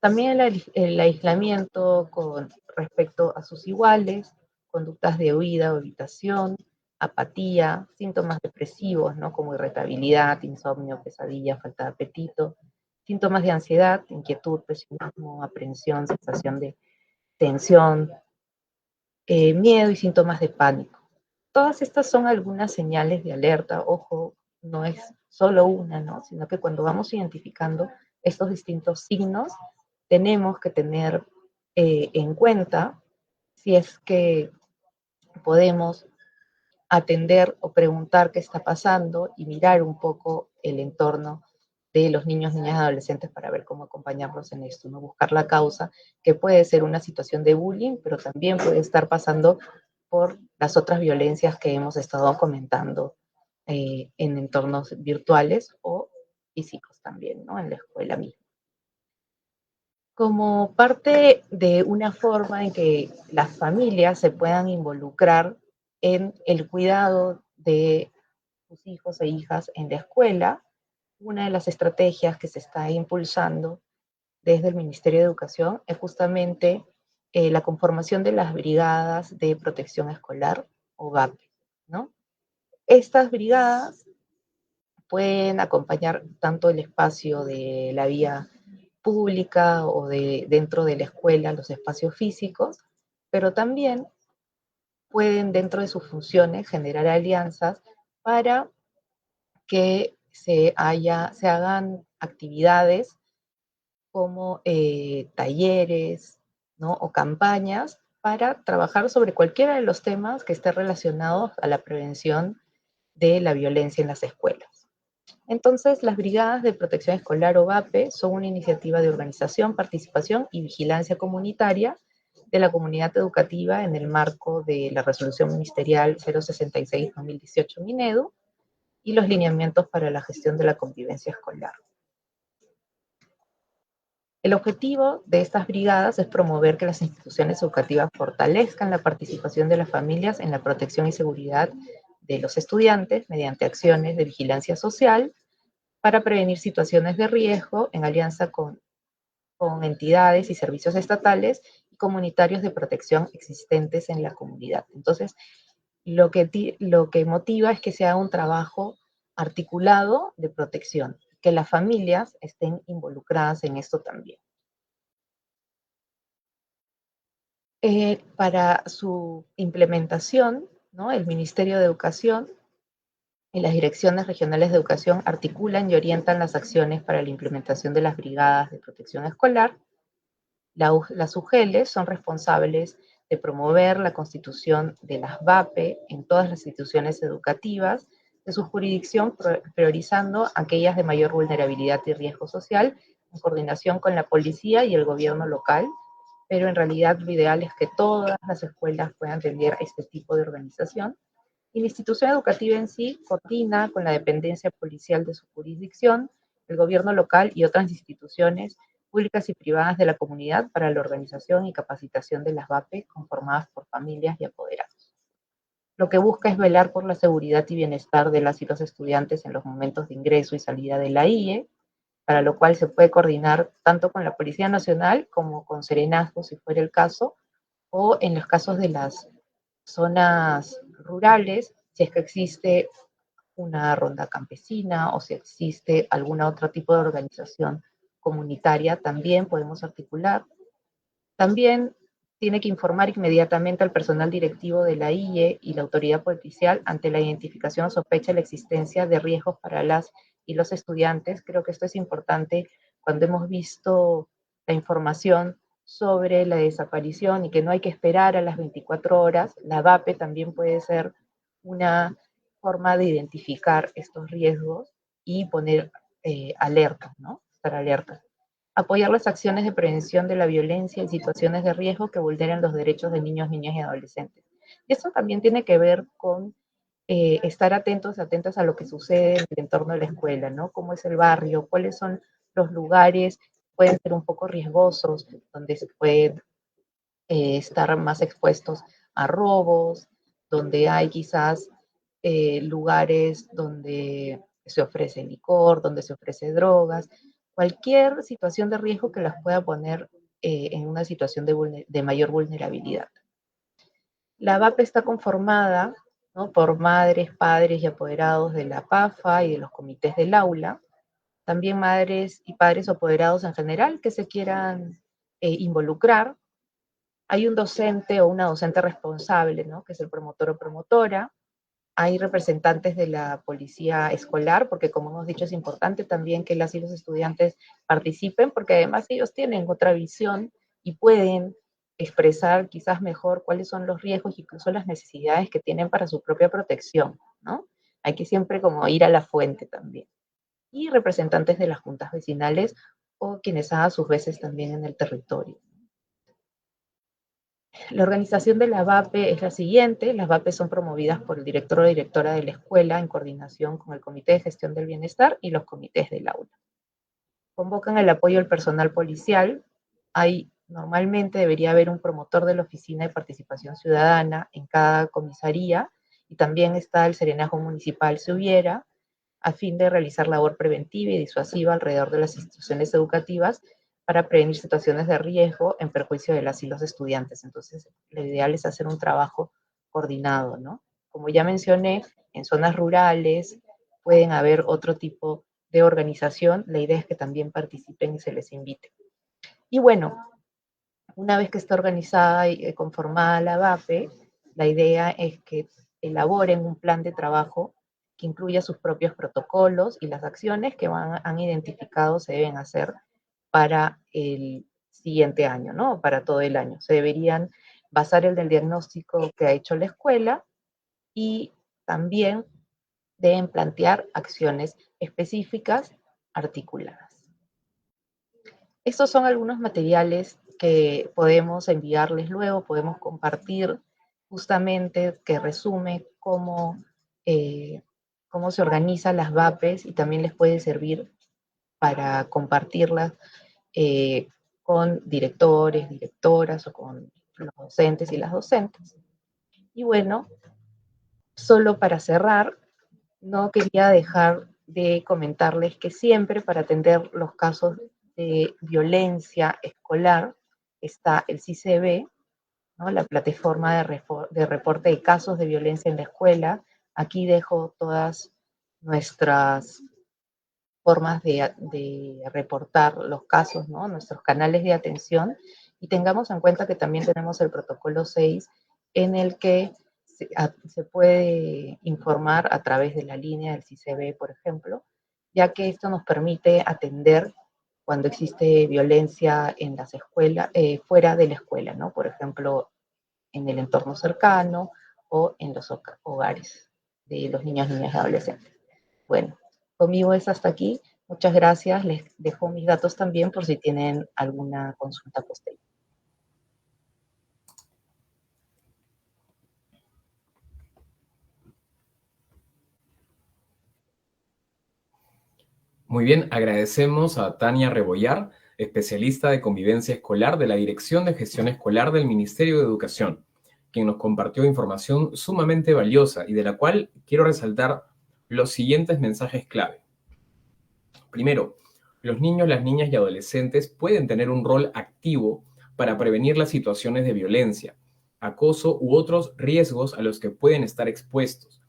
También el aislamiento con respecto a sus iguales, conductas de huida o evitación, apatía, síntomas depresivos, ¿no? Como irritabilidad, insomnio, pesadilla, falta de apetito, síntomas de ansiedad, inquietud, pesimismo, aprensión, sensación de tensión, miedo y síntomas de pánico. Todas estas son algunas señales de alerta. Ojo, no es solo una, ¿no? Sino que cuando vamos identificando estos distintos signos, tenemos que tener en cuenta si es que podemos atender o preguntar qué está pasando y mirar un poco el entorno de los niños, niñas y adolescentes para ver cómo acompañarlos en esto, ¿no? Buscar la causa, que puede ser una situación de bullying, pero también puede estar pasando por las otras violencias que hemos estado comentando en entornos virtuales o físicos también, ¿no? En la escuela misma. Como parte de una forma en que las familias se puedan involucrar en el cuidado de sus hijos e hijas en la escuela, una de las estrategias que se está impulsando desde el Ministerio de Educación es justamente la conformación de las brigadas de protección escolar o BAPE, ¿no? Estas brigadas pueden acompañar tanto el espacio de la vía pública o de dentro de la escuela, los espacios físicos, pero también pueden dentro de sus funciones generar alianzas para que se hagan actividades como talleres, ¿no? O campañas para trabajar sobre cualquiera de los temas que estén relacionados a la prevención de la violencia en las escuelas. Entonces, las Brigadas de Protección Escolar o BAPE son una iniciativa de organización, participación y vigilancia comunitaria de la comunidad educativa en el marco de la Resolución Ministerial 066-2018 Minedu y los lineamientos para la gestión de la convivencia escolar. El objetivo de estas brigadas es promover que las instituciones educativas fortalezcan la participación de las familias en la protección y seguridad de los estudiantes mediante acciones de vigilancia social para prevenir situaciones de riesgo en alianza con entidades y servicios estatales y comunitarios de protección existentes en la comunidad. Entonces, lo que motiva es que sea un trabajo articulado de protección, que las familias estén involucradas en esto también. Para su implementación, ¿no? El Ministerio de Educación y las direcciones regionales de educación articulan y orientan las acciones para la implementación de las brigadas de protección escolar. Las UGELES son responsables de promover la constitución de las BAPE en todas las instituciones educativas de su jurisdicción, priorizando aquellas de mayor vulnerabilidad y riesgo social, en coordinación con la policía y el gobierno local, pero en realidad lo ideal es que todas las escuelas puedan tener este tipo de organización. Y la institución educativa en sí coordina con la dependencia policial de su jurisdicción, el gobierno local y otras instituciones públicas y privadas de la comunidad para la organización y capacitación de las BAPE conformadas por familias y apoderados. Lo que busca es velar por la seguridad y bienestar de las y los estudiantes en los momentos de ingreso y salida de la IE, para lo cual se puede coordinar tanto con la Policía Nacional como con Serenazgo, si fuera el caso, o en los casos de las zonas rurales, si es que existe una ronda campesina o si existe algún otro tipo de organización comunitaria, también podemos articular. También tiene que informar inmediatamente al personal directivo de la IE y la autoridad policial ante la identificación o sospecha de la existencia de riesgos para las y los estudiantes. Creo que esto es importante cuando hemos visto la información sobre la desaparición y que no hay que esperar a las 24 horas. La VAPE también puede ser una forma de identificar estos riesgos y poner alerta, ¿no? Estar alerta. Apoyar las acciones de prevención de la violencia y situaciones de riesgo que vulneran los derechos de niños, niñas y adolescentes. Y esto también tiene que ver con estar atentas a lo que sucede en el entorno de la escuela, ¿no? Cómo es el barrio, cuáles son los lugares, pueden ser un poco riesgosos, donde se pueden estar más expuestos a robos, donde hay quizás lugares donde se ofrece licor, donde se ofrece drogas, cualquier situación de riesgo que las pueda poner en una situación de mayor vulnerabilidad. La VAPE está conformada, ¿no?, por madres, padres y apoderados de la PAFA y de los comités del aula, también madres y padres apoderados en general que se quieran involucrar. Hay un docente o una docente responsable, ¿no?, que es el promotor o promotora. Hay representantes de la policía escolar, porque como hemos dicho es importante también que las y los estudiantes participen, porque además ellos tienen otra visión y pueden expresar quizás mejor cuáles son los riesgos y incluso las necesidades que tienen para su propia protección, ¿no? Hay que siempre como ir a la fuente también. Y representantes de las juntas vecinales o quienes a sus veces también en el territorio. La organización de la VAPE es la siguiente. Las VAPE son promovidas por el director o directora de la escuela en coordinación con el Comité de Gestión del Bienestar y los comités del aula. Convocan el apoyo del personal policial. Normalmente debería haber un promotor de la Oficina de Participación Ciudadana en cada comisaría y también está el serenazgo municipal si hubiera, a fin de realizar labor preventiva y disuasiva alrededor de las instituciones educativas para prevenir situaciones de riesgo en perjuicio de las y los estudiantes. Entonces, lo ideal es hacer un trabajo coordinado, ¿no? Como ya mencioné, en zonas rurales pueden haber otro tipo de organización. La idea es que también participen y se les invite. Y bueno, una vez que está organizada y conformada la VAPE, la idea es que elaboren un plan de trabajo que incluya sus propios protocolos y las acciones que han identificado se deben hacer para el siguiente año, ¿no? Para todo el año. Se deberían basar en el diagnóstico que ha hecho la escuela y también deben plantear acciones específicas articuladas. Estos son algunos materiales que podemos enviarles luego, podemos compartir justamente que resume cómo se organizan las VAPES y también les puede servir para compartirlas con directores, directoras o con los docentes y las docentes. Y bueno, solo para cerrar, no quería dejar de comentarles que siempre para atender los casos de violencia escolar está el CICB, ¿no?, la plataforma de reporte de casos de violencia en la escuela. Aquí dejo todas nuestras formas de reportar los casos, ¿no?, nuestros canales de atención, y tengamos en cuenta que también tenemos el protocolo 6 en el que se puede informar a través de la línea del CICB, por ejemplo, ya que esto nos permite atender cuando existe violencia en las escuelas, fuera de la escuela, ¿no? Por ejemplo, en el entorno cercano o en los hogares de los niños, niñas y adolescentes. Bueno, conmigo es hasta aquí. Muchas gracias. Les dejo mis datos también por si tienen alguna consulta posterior. Muy bien, agradecemos a Tania Rebollar, especialista de convivencia escolar de la Dirección de Gestión Escolar del Ministerio de Educación, quien nos compartió información sumamente valiosa y de la cual quiero resaltar los siguientes mensajes clave. Primero, los niños, las niñas y adolescentes pueden tener un rol activo para prevenir las situaciones de violencia, acoso u otros riesgos a los que pueden estar expuestos,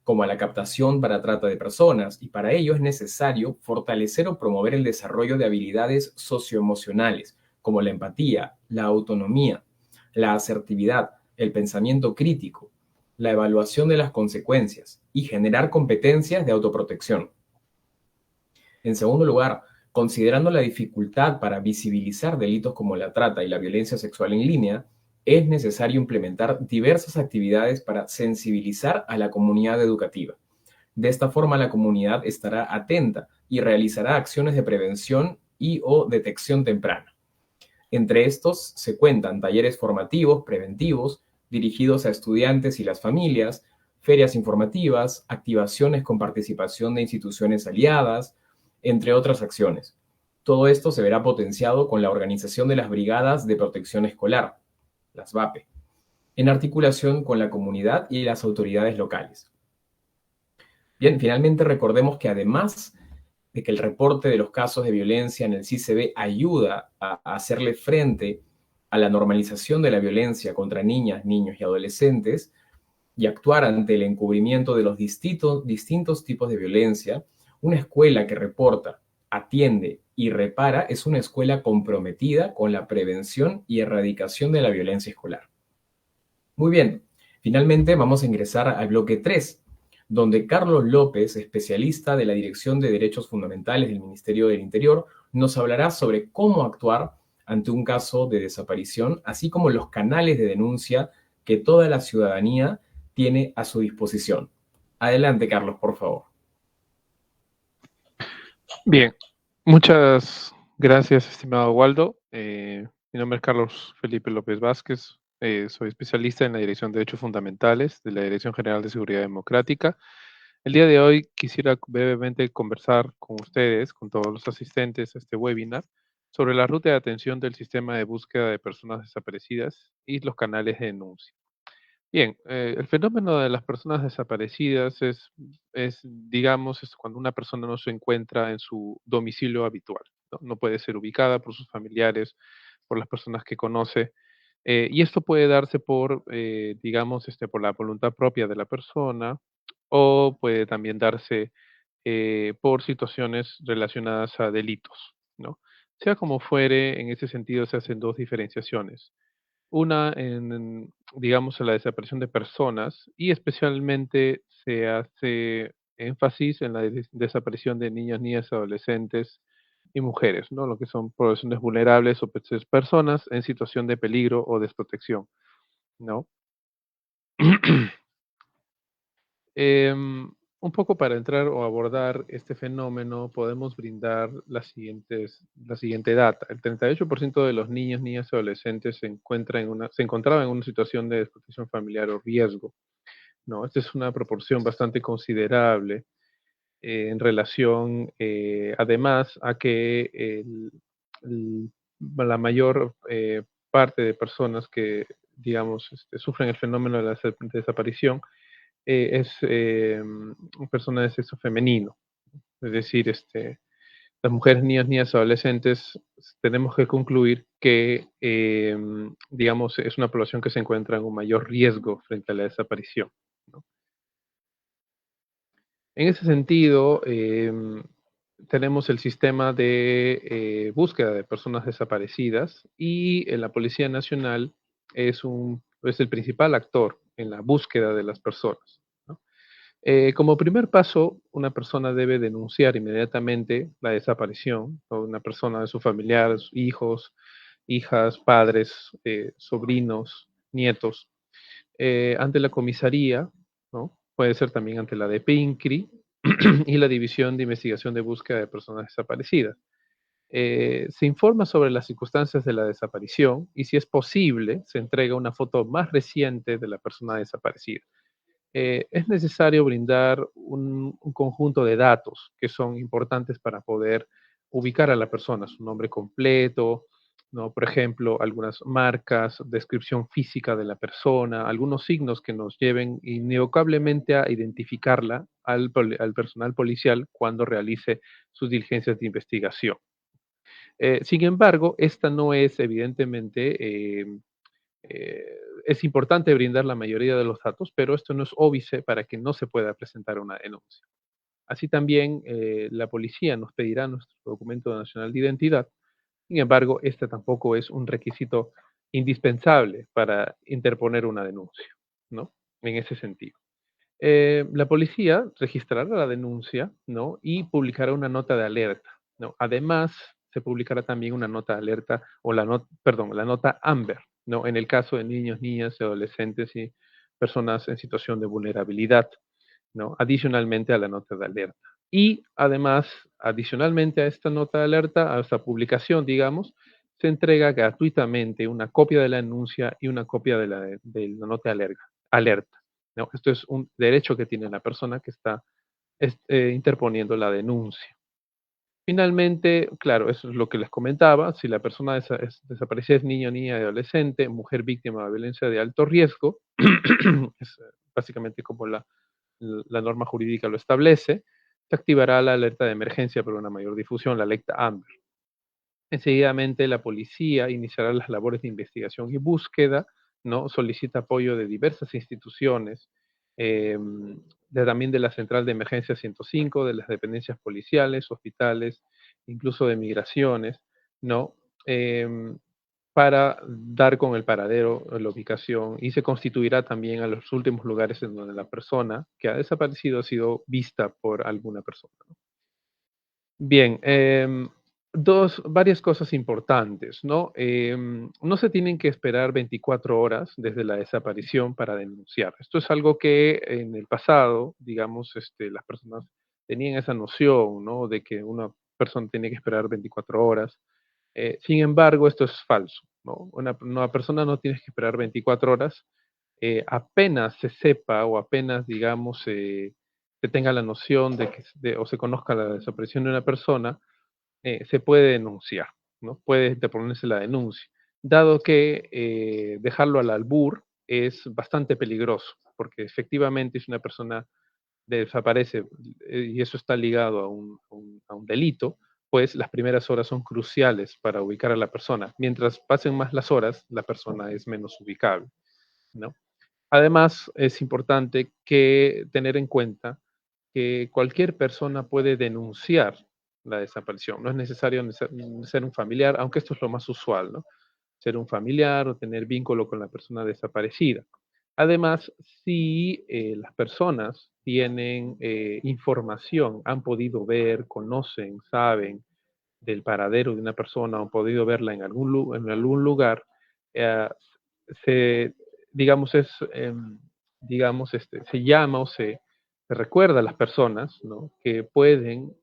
como a la captación para trata de personas, y para ello es necesario fortalecer o promover el desarrollo de habilidades socioemocionales, como la empatía, la autonomía, la asertividad, el pensamiento crítico, la evaluación de las consecuencias y generar competencias de autoprotección. En segundo lugar, considerando la dificultad para visibilizar delitos como la trata y la violencia sexual en línea, es necesario implementar diversas actividades para sensibilizar a la comunidad educativa. De esta forma, la comunidad estará atenta y realizará acciones de prevención y o detección temprana. Entre estos se cuentan talleres formativos, preventivos, dirigidos a estudiantes y las familias, ferias informativas, activaciones con participación de instituciones aliadas, entre otras acciones. Todo esto se verá potenciado con la organización de las Brigadas de Protección Escolar, las VAPE, en articulación con la comunidad y las autoridades locales. Bien, finalmente recordemos que además de que el reporte de los casos de violencia en el CICB ayuda a hacerle frente a la normalización de la violencia contra niñas, niños y adolescentes y actuar ante el encubrimiento de los distintos tipos de violencia, una escuela que reporta, atiende y repara es una escuela comprometida con la prevención y erradicación de la violencia escolar. Muy bien, finalmente vamos a ingresar al bloque 3, donde Carlos López, especialista de la Dirección de Derechos Fundamentales del Ministerio del Interior, nos hablará sobre cómo actuar ante un caso de desaparición, así como los canales de denuncia que toda la ciudadanía tiene a su disposición. Adelante, Carlos, por favor. Bien, muchas gracias, estimado Waldo. Mi nombre es Carlos Felipe López Vázquez. Soy especialista en la Dirección de Derechos Fundamentales de la Dirección General de Seguridad Democrática. El día de hoy quisiera brevemente conversar con ustedes, con todos los asistentes a este webinar, sobre la ruta de atención del sistema de búsqueda de personas desaparecidas y los canales de denuncia. Bien, el fenómeno de las personas desaparecidas digamos, es cuando una persona no se encuentra en su domicilio habitual, ¿no? No puede ser ubicada por sus familiares, por las personas que conoce, y esto puede darse por, digamos, por la voluntad propia de la persona, o puede también darse por situaciones relacionadas a delitos, ¿no? Sea como fuere, en ese sentido se hacen dos diferenciaciones. Una digamos, en la desaparición de personas y especialmente se hace énfasis en la desaparición de niños, niñas, adolescentes y mujeres, ¿no? Lo que son poblaciones vulnerables o personas en situación de peligro o desprotección, ¿no? Un poco para entrar o abordar este fenómeno, podemos brindar la siguiente data. El 38% de los niños, niñas y adolescentes se encontraba en una situación de desprotección familiar o riesgo, ¿no? Esta es una proporción bastante considerable en relación, además, a que el- la mayor parte de personas que, digamos, sufren el fenómeno de la desaparición es persona de sexo femenino. Es decir, las mujeres, niñas, niñas, adolescentes, tenemos que concluir que, digamos, es una población que se encuentra en un mayor riesgo frente a la desaparición, ¿no? En ese sentido, tenemos el sistema de búsqueda de personas desaparecidas y la Policía Nacional es el principal actor en la búsqueda de las personas, ¿no? Como primer paso, una persona debe denunciar inmediatamente la desaparición de una persona de sus familiares, hijos, hijas, padres, sobrinos, nietos, ante la comisaría, ¿no? Puede ser también ante la de PINCRI y la División de Investigación de Búsqueda de Personas Desaparecidas. Se informa sobre las circunstancias de la desaparición y, si es posible, se entrega una foto más reciente de la persona desaparecida. Es necesario brindar un conjunto de datos que son importantes para poder ubicar a la persona, su nombre completo, ¿no? Por ejemplo, algunas marcas, descripción física de la persona, algunos signos que nos lleven inequívocamente a identificarla al personal policial cuando realice sus diligencias de investigación. Sin embargo, esta no es evidentemente eh, es importante brindar la mayoría de los datos, pero esto no es óbice para que no se pueda presentar una denuncia. Así también, la policía nos pedirá nuestro documento nacional de identidad. Sin embargo, este tampoco es un requisito indispensable para interponer una denuncia, ¿no? En ese sentido. La policía registrará la denuncia, ¿no? Y publicará una nota de alerta, ¿no? Además, se publicará también una nota de alerta o la nota AMBER, ¿no? En el caso de niños, niñas, adolescentes y personas en situación de vulnerabilidad, ¿no? Adicionalmente a la nota de alerta. Y además, adicionalmente a esta nota de alerta, a esta publicación, digamos, se entrega gratuitamente una copia de la denuncia y una copia de la nota de alerta, ¿no? Esto es un derecho que tiene la persona que está interponiendo la denuncia. Finalmente, claro, eso es lo que les comentaba, si la persona desaparecida es niño, niña, adolescente, mujer víctima de violencia de alto riesgo, es básicamente como la norma jurídica lo establece, se activará la alerta de emergencia por una mayor difusión, la alerta AMBER. Enseguidamente la policía iniciará las labores de investigación y búsqueda, ¿no? Solicita apoyo de diversas instituciones, también de la Central de Emergencia 105, de las dependencias policiales, hospitales, incluso de migraciones, ¿no? Para dar con el paradero, la ubicación, y se constituirá también a los últimos lugares en donde la persona que ha desaparecido ha sido vista por alguna persona, ¿no? Bien, varias cosas importantes, ¿no? No se tienen que esperar 24 horas desde la desaparición para denunciar. Esto es algo que en el pasado, digamos, las personas tenían esa noción, ¿no? De que una persona tenía que esperar 24 horas. Sin embargo, esto es falso, ¿no? Una persona no tiene que esperar 24 horas. Apenas se sepa o apenas, digamos, se tenga la noción o se conozca la desaparición de una persona, se puede denunciar, ¿no? Puede interponerse la denuncia, dado que dejarlo al albur es bastante peligroso, porque efectivamente si una persona desaparece y eso está ligado a un delito, pues las primeras horas son cruciales para ubicar a la persona. Mientras pasen más las horas, la persona es menos ubicable, ¿no? Además, es importante tener en cuenta que cualquier persona puede denunciar la desaparición. No es necesario ser un familiar, aunque esto es lo más usual, ¿no? Ser un familiar o tener vínculo con la persona desaparecida. Además, si las personas tienen información, han podido ver, conocen, saben del paradero de una persona o han podido verla en algún lugar, eh, se, digamos, se llama o se recuerda a las personas, ¿no? Que pueden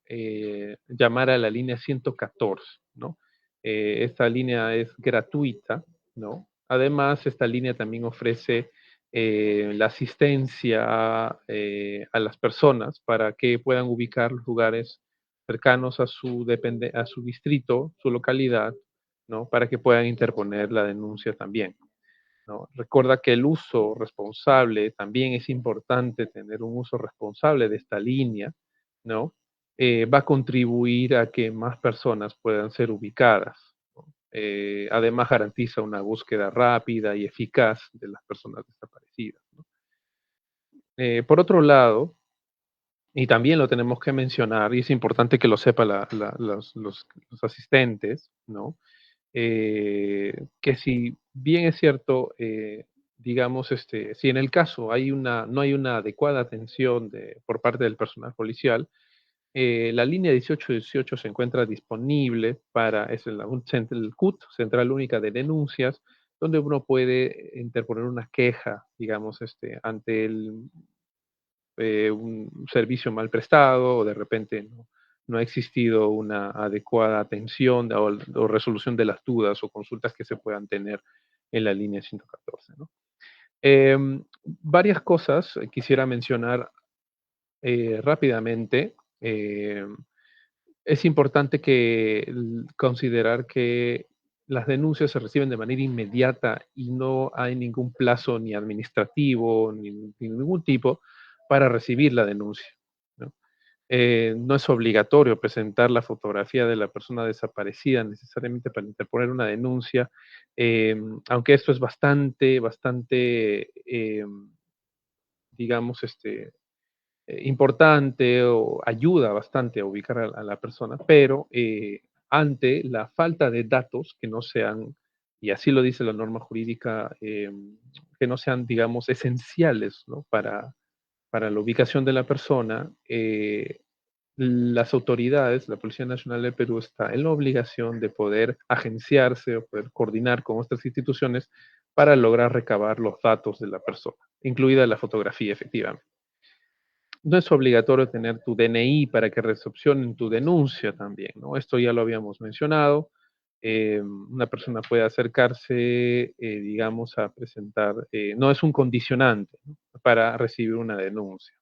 llamar a la línea 114, ¿no? Esta línea es gratuita, ¿no? Además, esta línea también ofrece la asistencia a las personas para que puedan ubicar los lugares cercanos a su distrito, su localidad, ¿no? Para que puedan interponer la denuncia también, ¿no? Recuerda que el uso responsable, también es importante tener un uso responsable de esta línea, ¿no? Va a contribuir a que más personas puedan ser ubicadas, ¿no? Además garantiza una búsqueda rápida y eficaz de las personas desaparecidas, ¿no? Por otro lado, y también lo tenemos que mencionar, y es importante que lo sepan los asistentes, ¿no? Que si bien es cierto, digamos, si en el caso no hay una adecuada atención por parte del personal policial, la línea 1818 se encuentra disponible el CUT, Central Única de Denuncias, donde uno puede interponer una queja, digamos, ante un servicio mal prestado o de repente no ha existido una adecuada atención o resolución de las dudas o consultas que se puedan tener en la línea 114, ¿no? Varias cosas quisiera mencionar rápidamente. Es importante considerar que las denuncias se reciben de manera inmediata y no hay ningún plazo ni administrativo ni ningún tipo para recibir la denuncia, ¿no? No es obligatorio presentar la fotografía de la persona desaparecida necesariamente para interponer una denuncia, aunque esto es bastante, digamos, importante o ayuda bastante a ubicar a la persona, pero ante la falta de datos que no se han y así lo dice la norma jurídica, que no sean, digamos, esenciales, ¿no? Para la ubicación de la persona, las autoridades, la Policía Nacional del Perú está en la obligación de poder agenciarse o poder coordinar con otras instituciones para lograr recabar los datos de la persona, incluida la fotografía, efectivamente. No es obligatorio tener tu DNI para que recepcionen tu denuncia también, ¿no? Esto ya lo habíamos mencionado. Una persona puede acercarse, digamos, a presentar, no es un condicionante, ¿no? Para recibir una denuncia.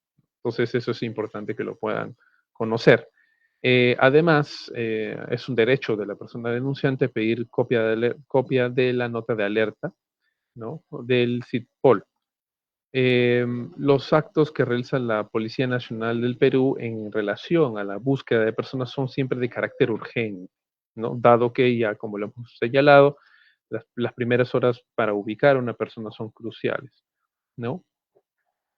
Entonces, eso es importante que lo puedan conocer. Además, es un derecho de la persona denunciante pedir copia de la nota de alerta, ¿no? Del CITPOL. Los actos que realiza la Policía Nacional del Perú en relación a la búsqueda de personas son siempre de carácter urgente, ¿no? Dado que ya, como lo hemos señalado, las primeras horas para ubicar a una persona son cruciales, ¿no?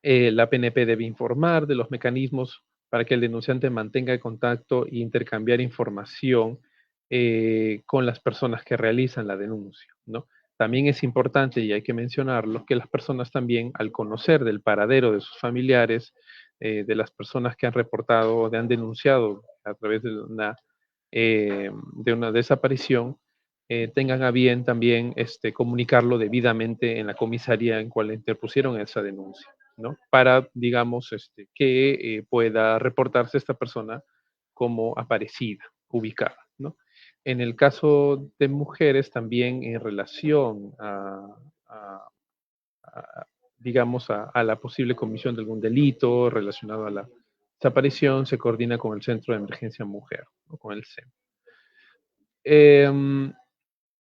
La PNP debe informar de los mecanismos para que el denunciante mantenga el contacto e intercambiar información con las personas que realizan la denuncia, ¿no? También es importante, y hay que mencionarlo, que las personas también, al conocer del paradero de sus familiares, de las personas que han reportado o han denunciado a través de una desaparición, tengan a bien también comunicarlo debidamente en la comisaría en cual interpusieron esa denuncia, ¿no? Para, digamos, que pueda reportarse esta persona como aparecida, ubicada, ¿no? En el caso de mujeres, también en relación digamos, a la posible comisión de algún delito relacionado a la desaparición, se coordina con el Centro de Emergencia Mujer, ¿no? Con el CEM.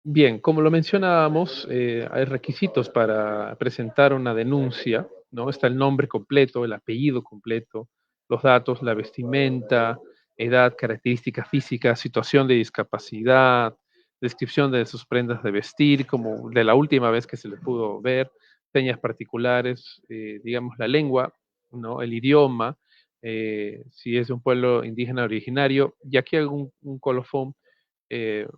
Bien, como lo mencionábamos, hay requisitos para presentar una denuncia, ¿no? Está el nombre completo, el apellido completo, los datos, la vestimenta, edad, características físicas, situación de discapacidad, descripción de sus prendas de vestir, como de la última vez que se le pudo ver, señas particulares, digamos la lengua, ¿no? El idioma, si es de un pueblo indígena originario, y aquí hago un colofón,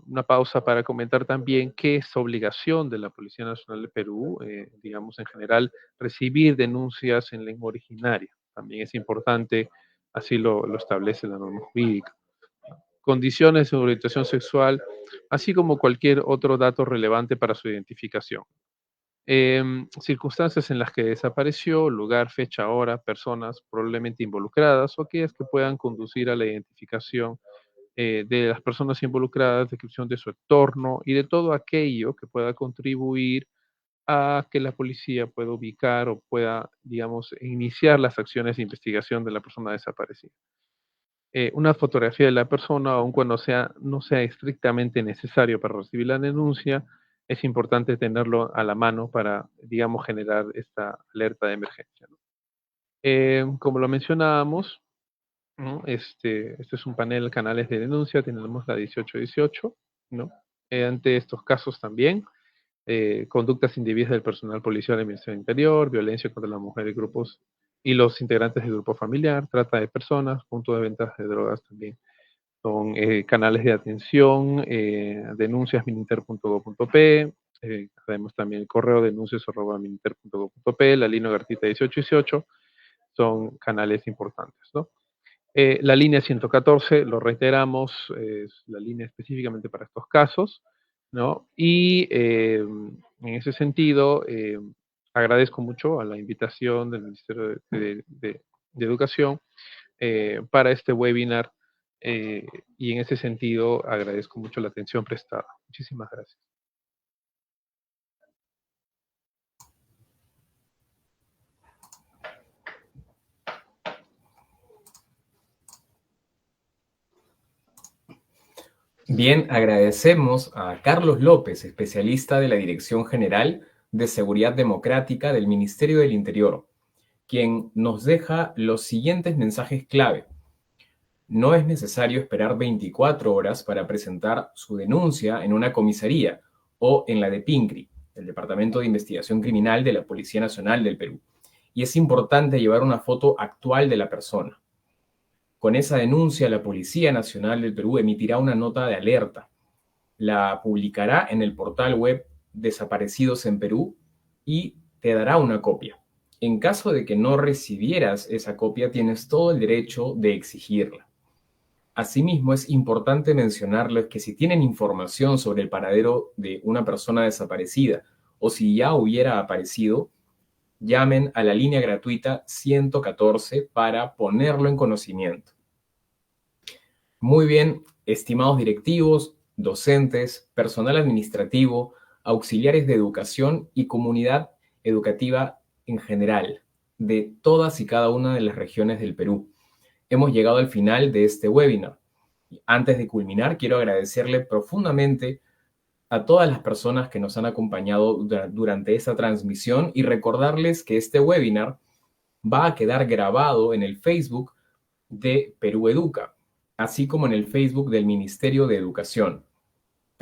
una pausa para comentar también que es obligación de la Policía Nacional de Perú, digamos en general, recibir denuncias en lengua originaria. También es importante, así lo establece la norma jurídica. Condiciones de orientación sexual, así como cualquier otro dato relevante para su identificación. Circunstancias en las que desapareció, lugar, fecha, hora, personas probablemente involucradas o aquellas que puedan conducir a la identificación de las personas involucradas, descripción de su entorno y de todo aquello que pueda contribuir a que la policía pueda ubicar o pueda, digamos, iniciar las acciones de investigación de la persona desaparecida. Una fotografía de la persona, aun cuando no sea estrictamente necesario para recibir la denuncia, es importante tenerlo a la mano para, digamos, generar esta alerta de emergencia, ¿no? Como lo mencionábamos, ¿no? Este es un panel de canales de denuncia, tenemos la 1818, ¿no? Ante estos casos también, conductas indebidas del personal policial del Ministerio del Interior, violencia contra la mujer y grupos y los integrantes del grupo familiar, trata de personas, punto de venta de drogas también. Son canales de atención, denuncias mininter.gov.p, tenemos también el correo denuncias@mininter.gov.p, la línea Gartita 1818, son canales importantes, ¿no? La línea 114, lo reiteramos, es la línea específicamente para estos casos, ¿no? Y en ese sentido, agradezco mucho a la invitación del Ministerio de Educación para este webinar y en ese sentido agradezco mucho la atención prestada. Muchísimas gracias. Bien, agradecemos a Carlos López, especialista de la Dirección General de Seguridad Democrática del Ministerio del Interior, quien nos deja los siguientes mensajes clave. No es necesario esperar 24 horas para presentar su denuncia en una comisaría o en la de PINCRI, el Departamento de Investigación Criminal de la Policía Nacional del Perú. Y es importante llevar una foto actual de la persona. Con esa denuncia, la Policía Nacional del Perú emitirá una nota de alerta. la publicará en el portal web Desaparecidos en Perú y te dará una copia. En caso de que no recibieras esa copia, tienes todo el derecho de exigirla. Asimismo, es importante mencionarles que si tienen información sobre el paradero de una persona desaparecida o si ya hubiera aparecido, llamen a la línea gratuita 114 para ponerlo en conocimiento. Muy bien, estimados directivos, docentes, personal administrativo, auxiliares de educación y comunidad educativa en general, de todas y cada una de las regiones del Perú. Hemos llegado al final de este webinar. Antes de culminar, quiero agradecerle profundamente a todas las personas que nos han acompañado durante esta transmisión y recordarles que este webinar va a quedar grabado en el Facebook de Perú Educa, así como en el Facebook del Ministerio de Educación.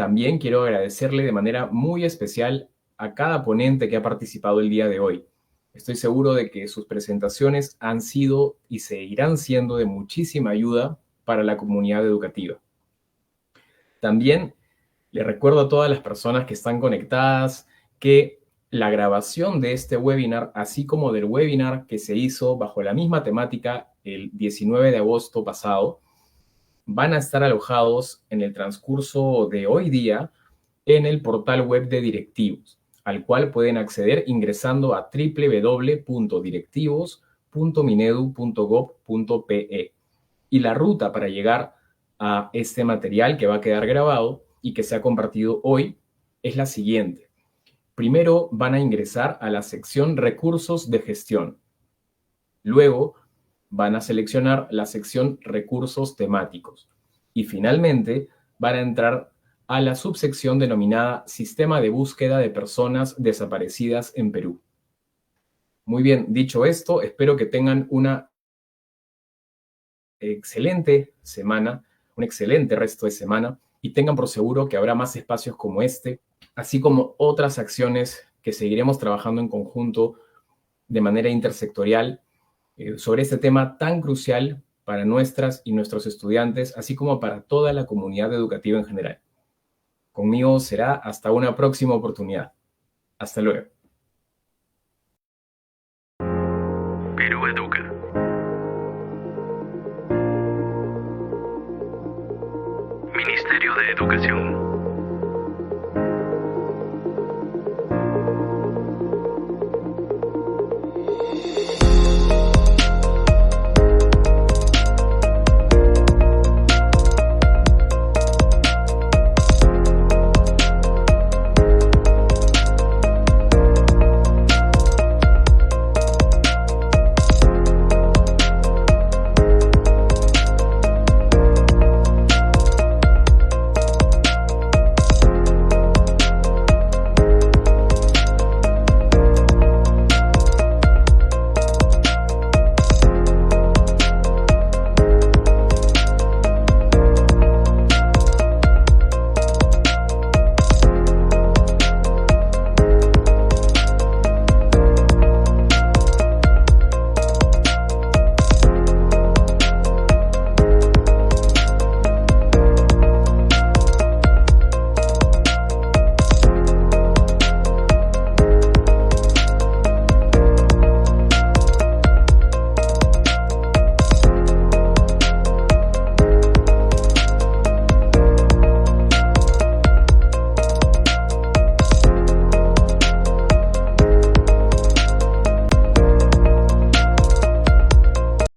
También quiero agradecerle de manera muy especial a cada ponente que ha participado el día de hoy. Estoy seguro de que sus presentaciones han sido y seguirán siendo de muchísima ayuda para la comunidad educativa. También le recuerdo a todas las personas que están conectadas que la grabación de este webinar, así como del webinar que se hizo bajo la misma temática el 19 de agosto pasado, van a estar alojados en el transcurso de hoy día en el portal web de directivos, al cual pueden acceder ingresando a www.directivos.minedu.gov.pe. Y la ruta para llegar a este material que va a quedar grabado y que se ha compartido hoy es la siguiente. Primero van a ingresar a la sección Recursos de Gestión. Luego van a seleccionar la sección Recursos temáticos. Y finalmente van a entrar a la subsección denominada Sistema de búsqueda de personas desaparecidas en Perú. Muy bien, dicho esto, espero que tengan una excelente semana, un excelente resto de semana y tengan por seguro que habrá más espacios como este, así como otras acciones que seguiremos trabajando en conjunto de manera intersectorial sobre este tema tan crucial para nuestras y nuestros estudiantes, así como para toda la comunidad educativa en general. Conmigo será hasta una próxima oportunidad. Hasta luego. Perú Educa. Ministerio de Educación.